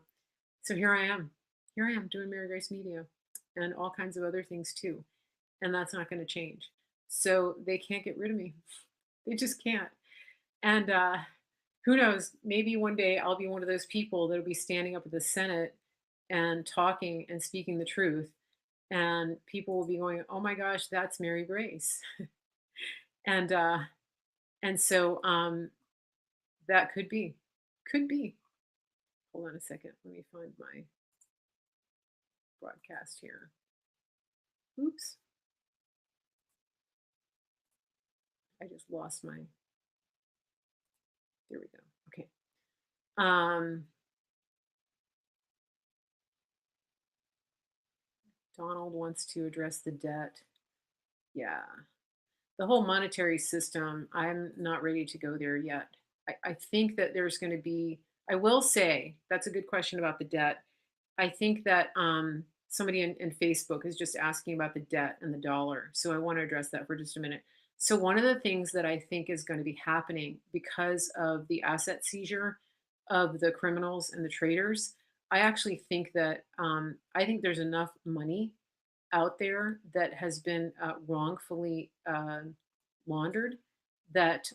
Speaker 1: So here I am. Here I am doing Mary Grace Media and all kinds of other things too. And that's not going to change. So they can't get rid of me. They just can't. And who knows? Maybe one day I'll be one of those people that'll be standing up at the Senate and talking and speaking the truth, and people will be going, "Oh my gosh, that's Mary Grace," and so that could be. Hold on a second. Let me find my broadcast here. Oops, I just lost my. There we go. Okay. Um, Donald wants to address the debt. Yeah. The whole monetary system, I'm not ready to go there yet. I think that there's going to be, I will say, that's a good question about the debt. I think that somebody in Facebook is just asking about the debt and the dollar. So I want to address that for just a minute. So, one of the things that I think is going to be happening because of the asset seizure of the criminals and the traders, I actually think that I think there's enough money out there that has been wrongfully laundered that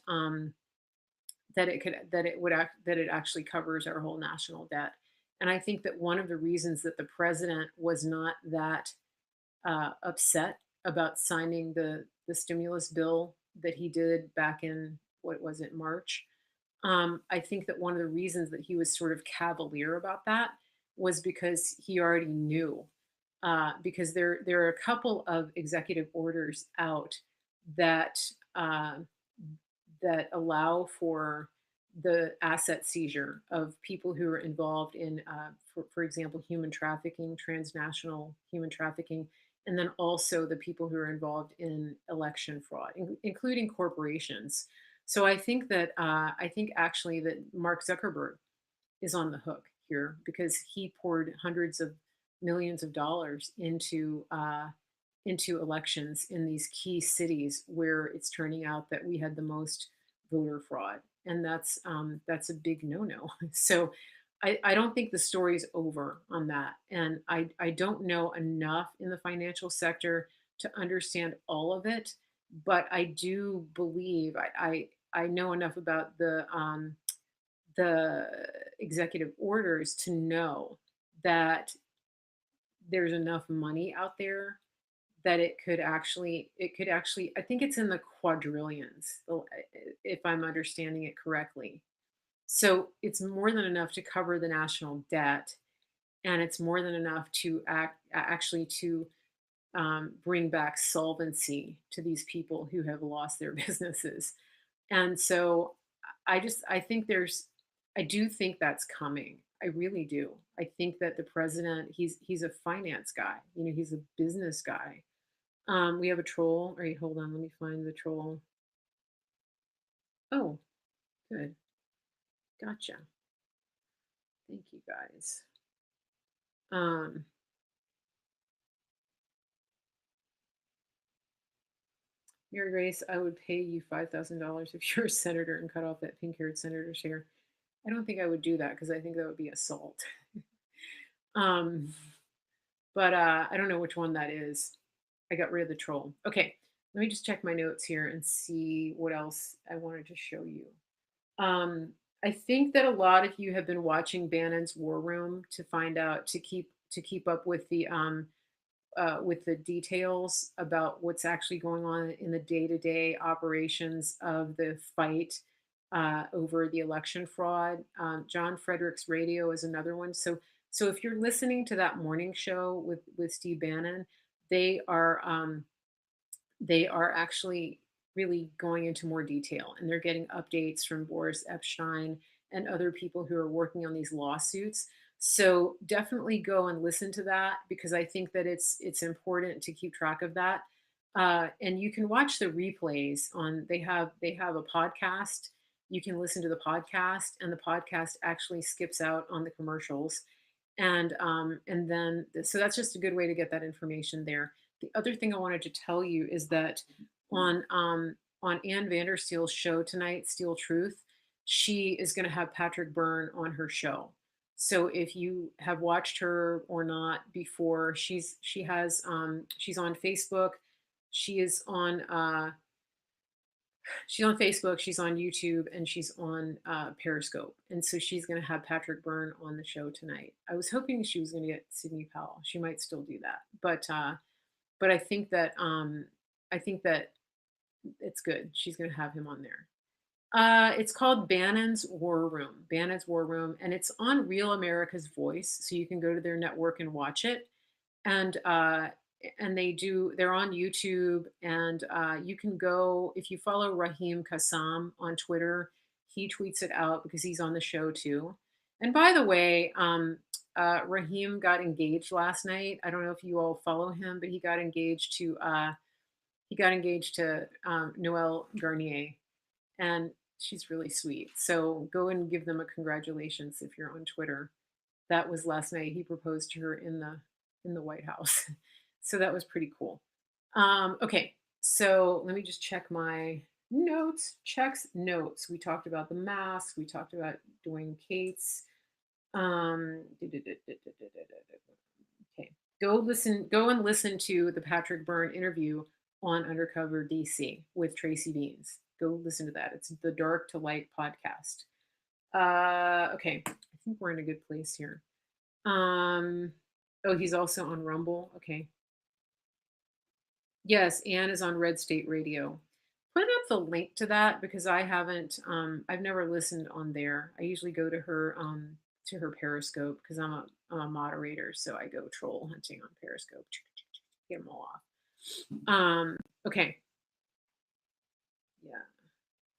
Speaker 1: that it actually covers our whole national debt. And I think that one of the reasons that the president was not that upset about signing the stimulus bill that he did back in, what was it, March. I think that one of the reasons that he was sort of cavalier about that was because he already knew. Because there are a couple of executive orders out that uh, that allow for the asset seizure of people who are involved in, for example, human trafficking, transnational human trafficking, and then also the people who are involved in election fraud, including corporations. So I think actually that Mark Zuckerberg is on the hook here because he poured hundreds of millions of dollars into elections in these key cities where it's turning out that we had the most voter fraud, and that's a big no-no. So I don't think the story's over on that, and I don't know enough in the financial sector to understand all of it, but I do believe I know enough about the executive orders to know that there's enough money out there that it could actually, I think it's in the quadrillions, if I'm understanding it correctly. So it's more than enough to cover the national debt, and it's more than enough to actually to bring back solvency to these people who have lost their businesses. And so I do think that's coming. I really do. I think that the president, he's a finance guy. He's a business guy. We have a troll. All right, hold on. Let me find the troll. Oh, good. Gotcha. Thank you guys. Um, Mary Grace, I would pay you $5,000 if you're a senator and cut off that pink-haired senator's hair. I don't think I would do that because I think that would be assault. um, but I don't know which one that is. I got rid of the troll. Okay, let me just check my notes here and see what else I wanted to show you. I think that a lot of you have been watching Bannon's War Room to find out to keep up with the details about what's actually going on in the day-to-day operations of the fight over the election fraud. John Frederick's Radio is another one. So if you're listening to that morning show with Steve Bannon, they are um, they are actually really going into more detail, and they're getting updates from Boris Epstein and other people who are working on these lawsuits. So definitely go and listen to that because I think that it's important to keep track of that. And you can watch the replays on. They have a podcast. You can listen to the podcast, and the podcast actually skips out on the commercials. And then so that's just a good way to get that information there. The other thing I wanted to tell you is that on Ann Vandersteel's show tonight, Steel Truth, she is going to have Patrick Byrne on her show. So if you have watched her or not before, she's on Facebook. She is on she's on Facebook, she's on YouTube, and she's on Periscope. And so she's going to have Patrick Byrne on the show tonight. I was hoping she was going to get Sidney Powell. She might still do that, but I think that it's good. She's going to have him on there. It's called Bannon's War Room. Bannon's War Room, and it's on Real America's Voice, so you can go to their network and watch it. And they're on YouTube, and you can go if you follow Raheem Kassam on Twitter. He tweets it out because he's on the show too. And by the way, Raheem got engaged last night. I don't know if you all follow him, but he got engaged to Noelle Garnier, and she's really sweet. So go and give them a congratulations if you're on Twitter. That was last night. He proposed to her in the White House. So that was pretty cool. Okay, so let me just check my notes. Checks notes. We talked about the mask. We talked about Dwayne Cates. Okay, go and listen to the Patrick Byrne interview on Undercover DC with Tracy Beans. Go listen to that. It's the Dark to Light podcast. Okay, I think we're in a good place here. Oh, he's also on Rumble. Okay. Yes, Anne is on Red State Radio. Put up the link to that because I've never listened on there. I usually go to her Periscope because I'm a moderator, so I go troll hunting on Periscope. Get them all off. Okay. Yeah.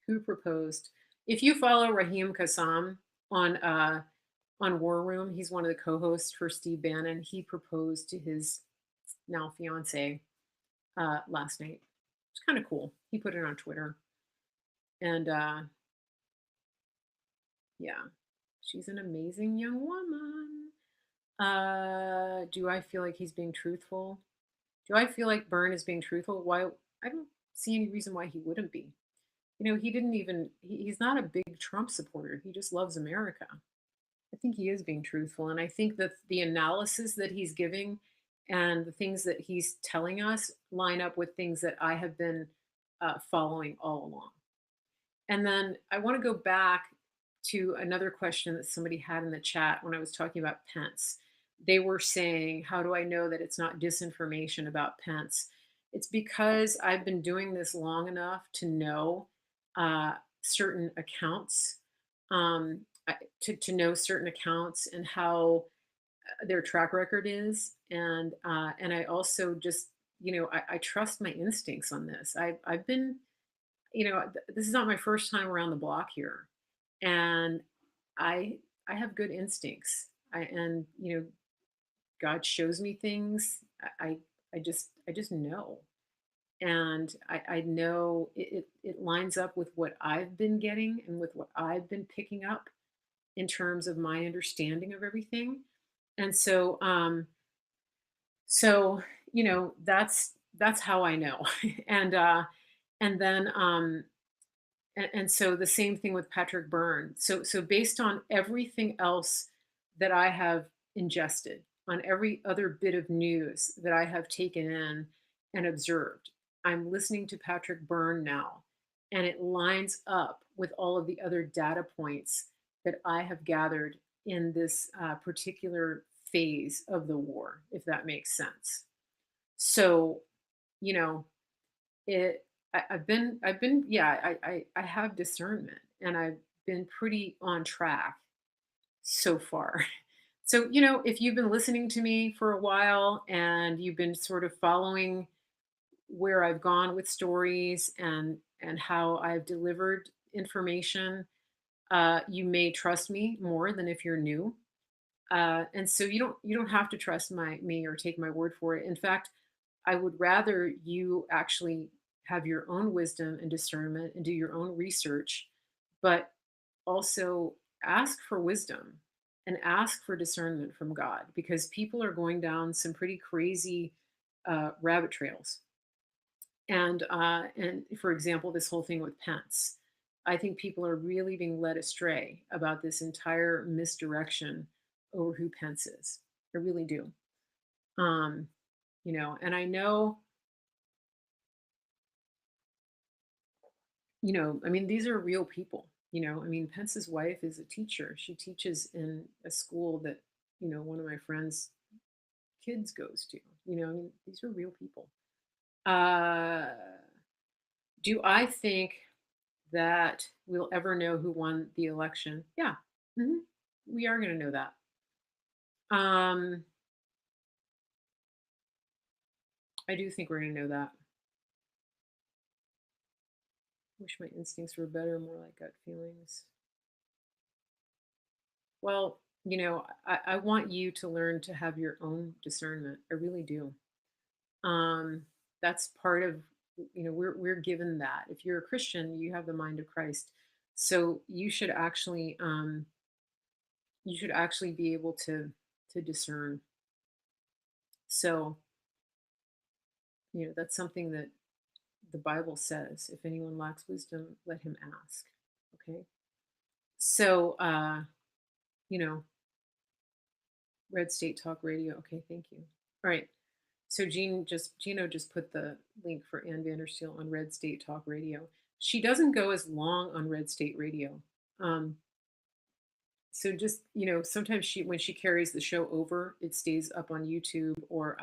Speaker 1: Who proposed? If you follow Raheem Kassam on War Room, he's one of the co-hosts for Steve Bannon. He proposed to his now fiance last night. It's kind of cool. He put it on Twitter. And yeah, she's an amazing young woman. Do I feel like he's being truthful? Do I feel like Byrne is being truthful? Why? I don't see any reason why he wouldn't be. You know, he didn't even, he's not a big Trump supporter. He just loves America. I think he is being truthful. And I think that the analysis that he's giving and the things that he's telling us line up with things that I have been following all along. And then I want to go back to another question that somebody had in the chat when I was talking about Pence. They were saying, how do I know that it's not disinformation about Pence? It's because I've been doing this long enough to know certain accounts, to know certain accounts and how their track record is. And I also just, I trust my instincts on this. I've been, this is not my first time around the block here, and I I have good instincts. And God shows me things. I just know, and I know it lines up with what I've been getting and with what I've been picking up in terms of my understanding of everything. And so that's how I know. and and then and so the same thing with Patrick Byrne. So based on everything else that I have ingested, on every other bit of news that I have taken in and observed, I'm listening to Patrick Byrne now, and it lines up with all of the other data points that I have gathered in this particular phase of the war, if that makes sense. So, you know, yeah, I have discernment, and I've been pretty on track so far. So, if you've been listening to me for a while and you've been sort of following where I've gone with stories and how I've delivered information, you may trust me more than if you're new. And so you don't have to trust me or take my word for it. In fact, I would rather you actually have your own wisdom and discernment and do your own research, but also ask for wisdom and ask for discernment from God, because people are going down some pretty crazy rabbit trails. And for example, this whole thing with Pence, I think people are really being led astray about this entire misdirection over who Pence is. I really do. Um, and I know, I mean, these are real people. I mean, Pence's wife is a teacher. She teaches in a school that, one of my friends' kids goes to. I mean, these are real people. Uh, do I think that we'll ever know who won the election? Yeah, we are going to know that. I do think we're going to know that. Wish my instincts were better, more like gut feelings. Well, I want you to learn to have your own discernment. I really do. Um, that's part of, we're given that. If you're a Christian, you have the mind of Christ. So you should actually be able to discern. So, that's something that the Bible says. If anyone lacks wisdom, let him ask. Okay. So, you know, Red State Talk Radio. Okay, thank you. All right. So Gino just put the link for Ann Vandersteel on Red State Talk Radio. She doesn't go as long on Red State Radio. Um, so just, sometimes when she carries the show over, it stays up on YouTube or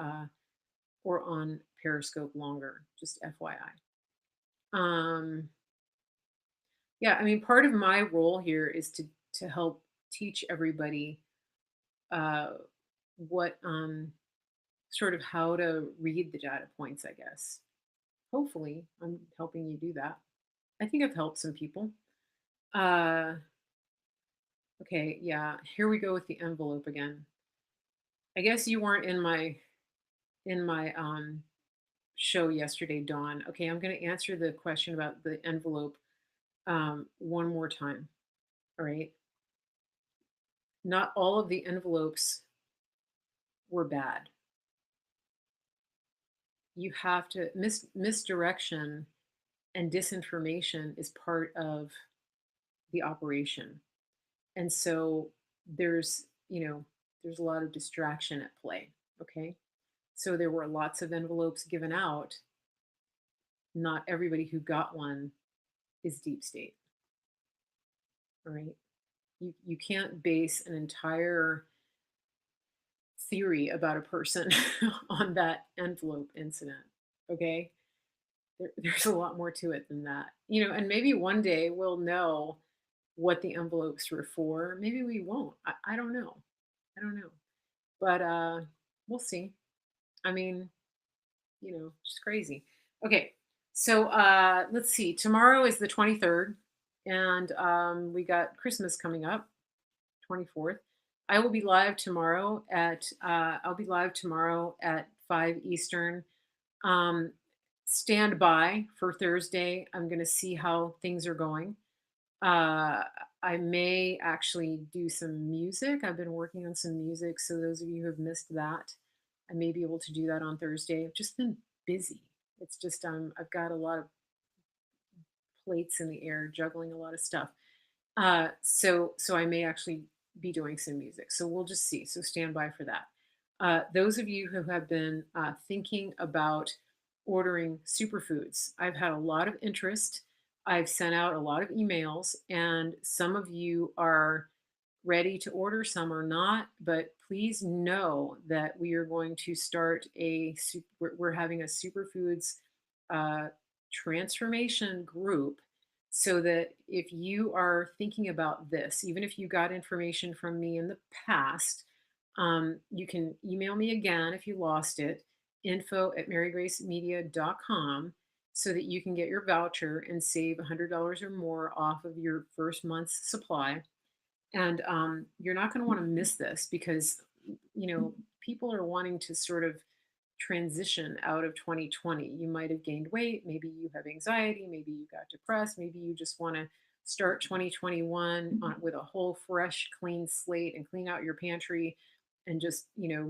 Speaker 1: on Periscope longer. Just FYI. Yeah, I mean, part of my role here is to help teach everybody uh, what sort of how to read the data points, I guess. Hopefully, I'm helping you do that. I think I've helped some people. Uh, okay, yeah, here we go with the envelope again. I guess you weren't in my show yesterday, Dawn. Okay, I'm going to answer the question about the envelope one more time. All right. Not all of the envelopes were bad. You have to misdirection and disinformation is part of the operation. And so there's, there's a lot of distraction at play. Okay. So there were lots of envelopes given out. Not everybody who got one is deep state. All right. You can't base an entire theory about a person on that envelope incident. Okay. There's a lot more to it than that. And maybe one day we'll know what the envelopes were for. Maybe we won't. I don't know. I don't know. But we'll see. I mean, just crazy. Okay. So let's see. Tomorrow is the 23rd, and we got Christmas coming up, 24th. I'll be live tomorrow at 5 Eastern. Um, Stand by for Thursday. I'm going to see how things are going. Uh, I may actually do some music. I've been working on some music. So, those of you who have missed that, I may be able to do that on Thursday. I've just been busy. It's just, I've got a lot of plates in the air, juggling a lot of stuff. So I may actually be doing some music. So we'll just see. So stand by for that. Those of you who have been thinking about ordering superfoods, I've had a lot of interest. I've sent out a lot of emails, and some of you are ready to order, some are not. But please know that we are going to start we're having a superfoods uh, transformation group, so that if you are thinking about this, even if you got information from me in the past, you can email me again if you lost it, info@marygracemedia.com, so that you can get your voucher and save $100 or more off of your first month's supply. And you're not going to want to miss this, because, people are wanting to sort of transition out of 2020. You might have gained weight, maybe you have anxiety, maybe you got depressed, maybe you just want to start 2021 with a whole fresh clean slate and clean out your pantry and just,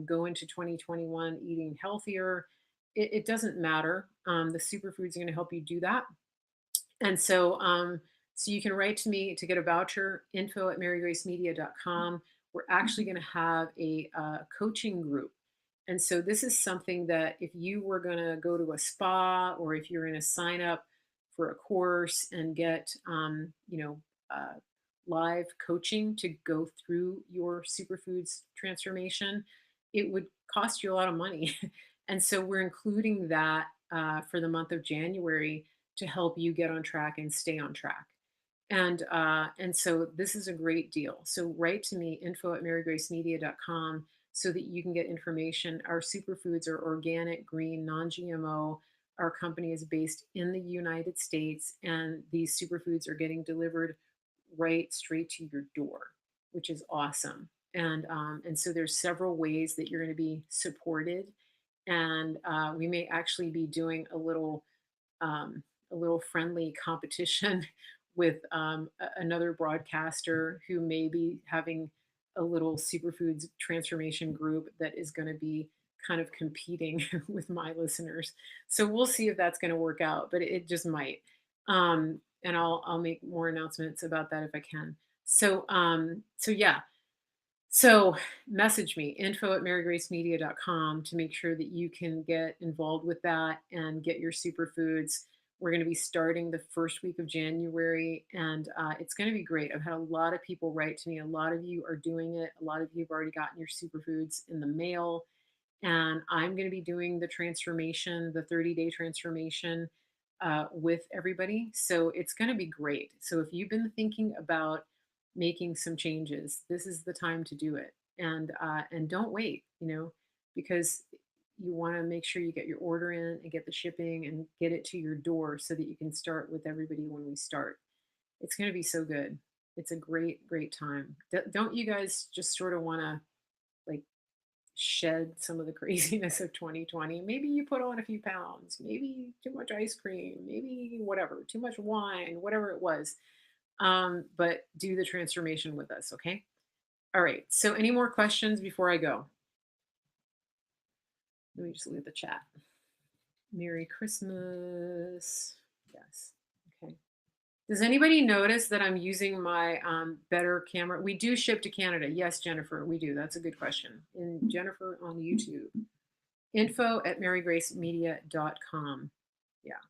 Speaker 1: go into 2021 eating healthier. It doesn't matter. The superfoods are going to help you do that. And so you can write to me to get a voucher, info@marygracemedia.com. We're actually going to have a coaching group. And so this is something that if you were going to go to a spa, or if you're going to sign up for a course and get, live coaching to go through your superfoods transformation, it would cost you a lot of money. And so we're including that for the month of January to help you get on track and stay on track. And so this is a great deal. So write to me, info@marygracemedia.com, so that you can get information. Our superfoods are organic, green, non-GMO. Our company is based in the United States, and these superfoods are getting delivered right straight to your door, which is awesome. And so there's several ways that you're going to be supported, and we may actually be doing a little friendly competition with another broadcaster who may be having a little superfoods transformation group that is going to be kind of competing with my listeners. So we'll see if that's going to work out, but it just might. And I'll make more announcements about that if I can. So yeah, so message me, info@marygracemedia.com, to make sure that you can get involved with that and get your superfoods. We're going to be starting the first week of January, and it's going to be great. I've had a lot of people write to me. A lot of you are doing it. A lot of you have already gotten your superfoods in the mail. And I'm going to be doing the transformation, the 30-day transformation with everybody. So it's going to be great. So if you've been thinking about making some changes, this is the time to do it. And don't wait, because you want to make sure you get your order in and get the shipping and get it to your door so that you can start with everybody when we start. It's going to be so good. It's a great, great time. Don't you guys just sort of want to like shed some of the craziness of 2020? Maybe you put on a few pounds, maybe too much ice cream, maybe whatever, too much wine, whatever it was. But do the transformation with us, okay? All right. So, any more questions before I go? Let me just look at the chat. Merry Christmas. Yes. Okay. Does anybody notice that I'm using my better camera? We do ship to Canada. Yes, Jennifer, we do. That's a good question. And Jennifer on YouTube. info@marygracemedia.com. Yeah.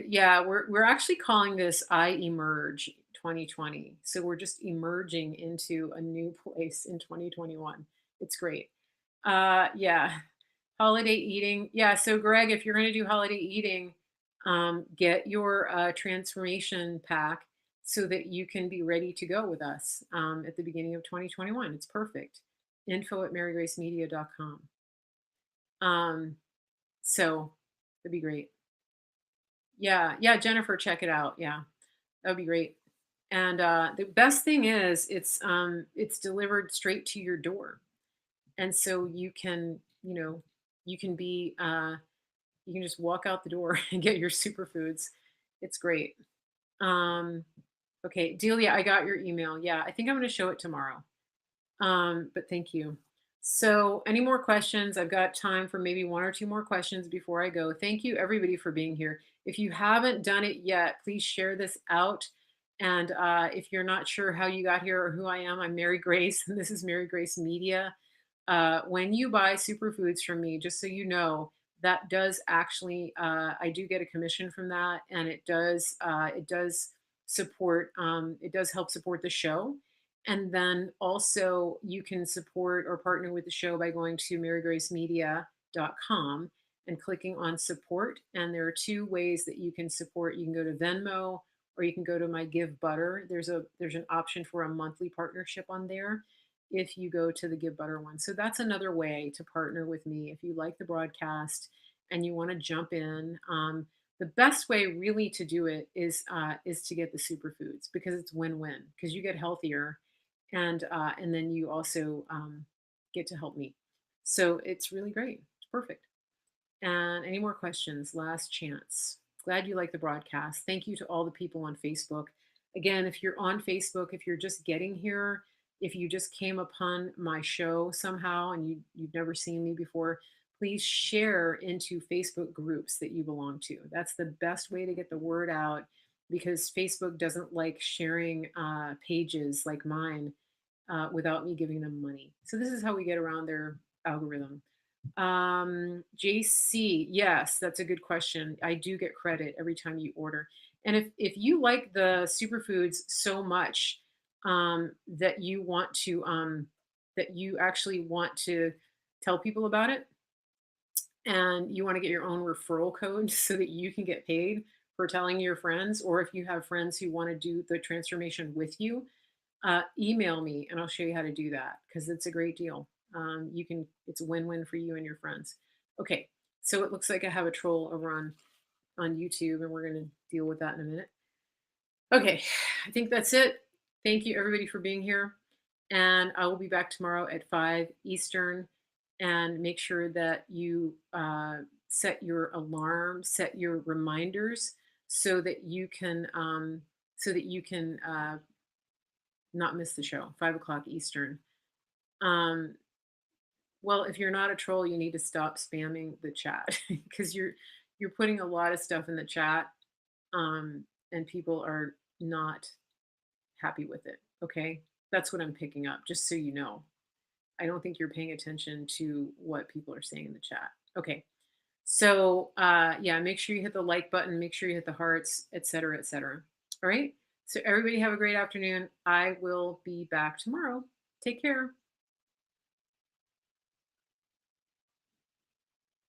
Speaker 1: Yeah, we're actually calling this I Emerge 2020. So we're just emerging into a new place in 2021. It's great. Yeah. Holiday eating. Yeah. So Greg, if you're going to do holiday eating, get your transformation pack so that you can be ready to go with us at the beginning of 2021. It's perfect. info@marygracemedia.com. So that'd be great. Yeah, yeah, Jennifer, check it out. Yeah, that would be great. And the best thing is it's delivered straight to your door, and so you can be you can just walk out the door and get your superfoods. It's great. Um, okay, Delia, I got your email. Yeah, I think I'm going to show it tomorrow. But thank you. So, any more questions? I've got time for maybe one or two more questions before I go. Thank you, everybody, for being here. If you haven't done it yet, please share this out. And if you're not sure how you got here or who I am, I'm Mary Grace, and this is Mary Grace Media. When you buy superfoods from me, just so you know, that does actually, I do get a commission from that, and it does support, it does help support the show. And then also you can support or partner with the show by going to marygracemedia.com and clicking on support. And there are two ways that you can support. You can go to Venmo or you can go to my Give Butter. There's an option for a monthly partnership on there if you go to the Give Butter one. So that's another way to partner with me if you like the broadcast and you want to jump in. The best way really to do it is to get the superfoods because it's win-win because you get healthier and then you also get to help me. So it's really great. It's perfect. And any more questions? Last chance. Glad you like the broadcast. Thank you to all the people on Facebook. Again, if you're on Facebook, if you're just getting here, if you just came upon my show somehow and you've never seen me before, please share into Facebook groups that you belong to. That's the best way to get the word out because Facebook doesn't like sharing pages like mine without me giving them money. So this is how we get around their algorithm. JC, yes, that's a good question. I do get credit every time you order. And if you like the superfoods so much that you want to that you actually want to tell people about it and you want to get your own referral code so that you can get paid for telling your friends, or if you have friends who want to do the transformation with you, email me and I'll show you how to do that because it's a great deal. It's a win-win for you and your friends. Okay, so it looks like I have a troll over on YouTube and we're going to deal with that in a minute. Okay, I think that's it. Thank you, everybody, for being here. And I will be back tomorrow at 5 Eastern. And make sure that you set your alarm, set your reminders, so that you can not miss the show. 5 o'clock Eastern. Um, well, if you're not a troll, you need to stop spamming the chat because you're putting a lot of stuff in the chat, and people are not happy with it. Okay, that's what I'm picking up. Just so you know, I don't think you're paying attention to what people are saying in the chat. Okay, so yeah, make sure you hit the like button. Make sure you hit the hearts, etc., etc. All right. So everybody have a great afternoon. I will be back tomorrow. Take care.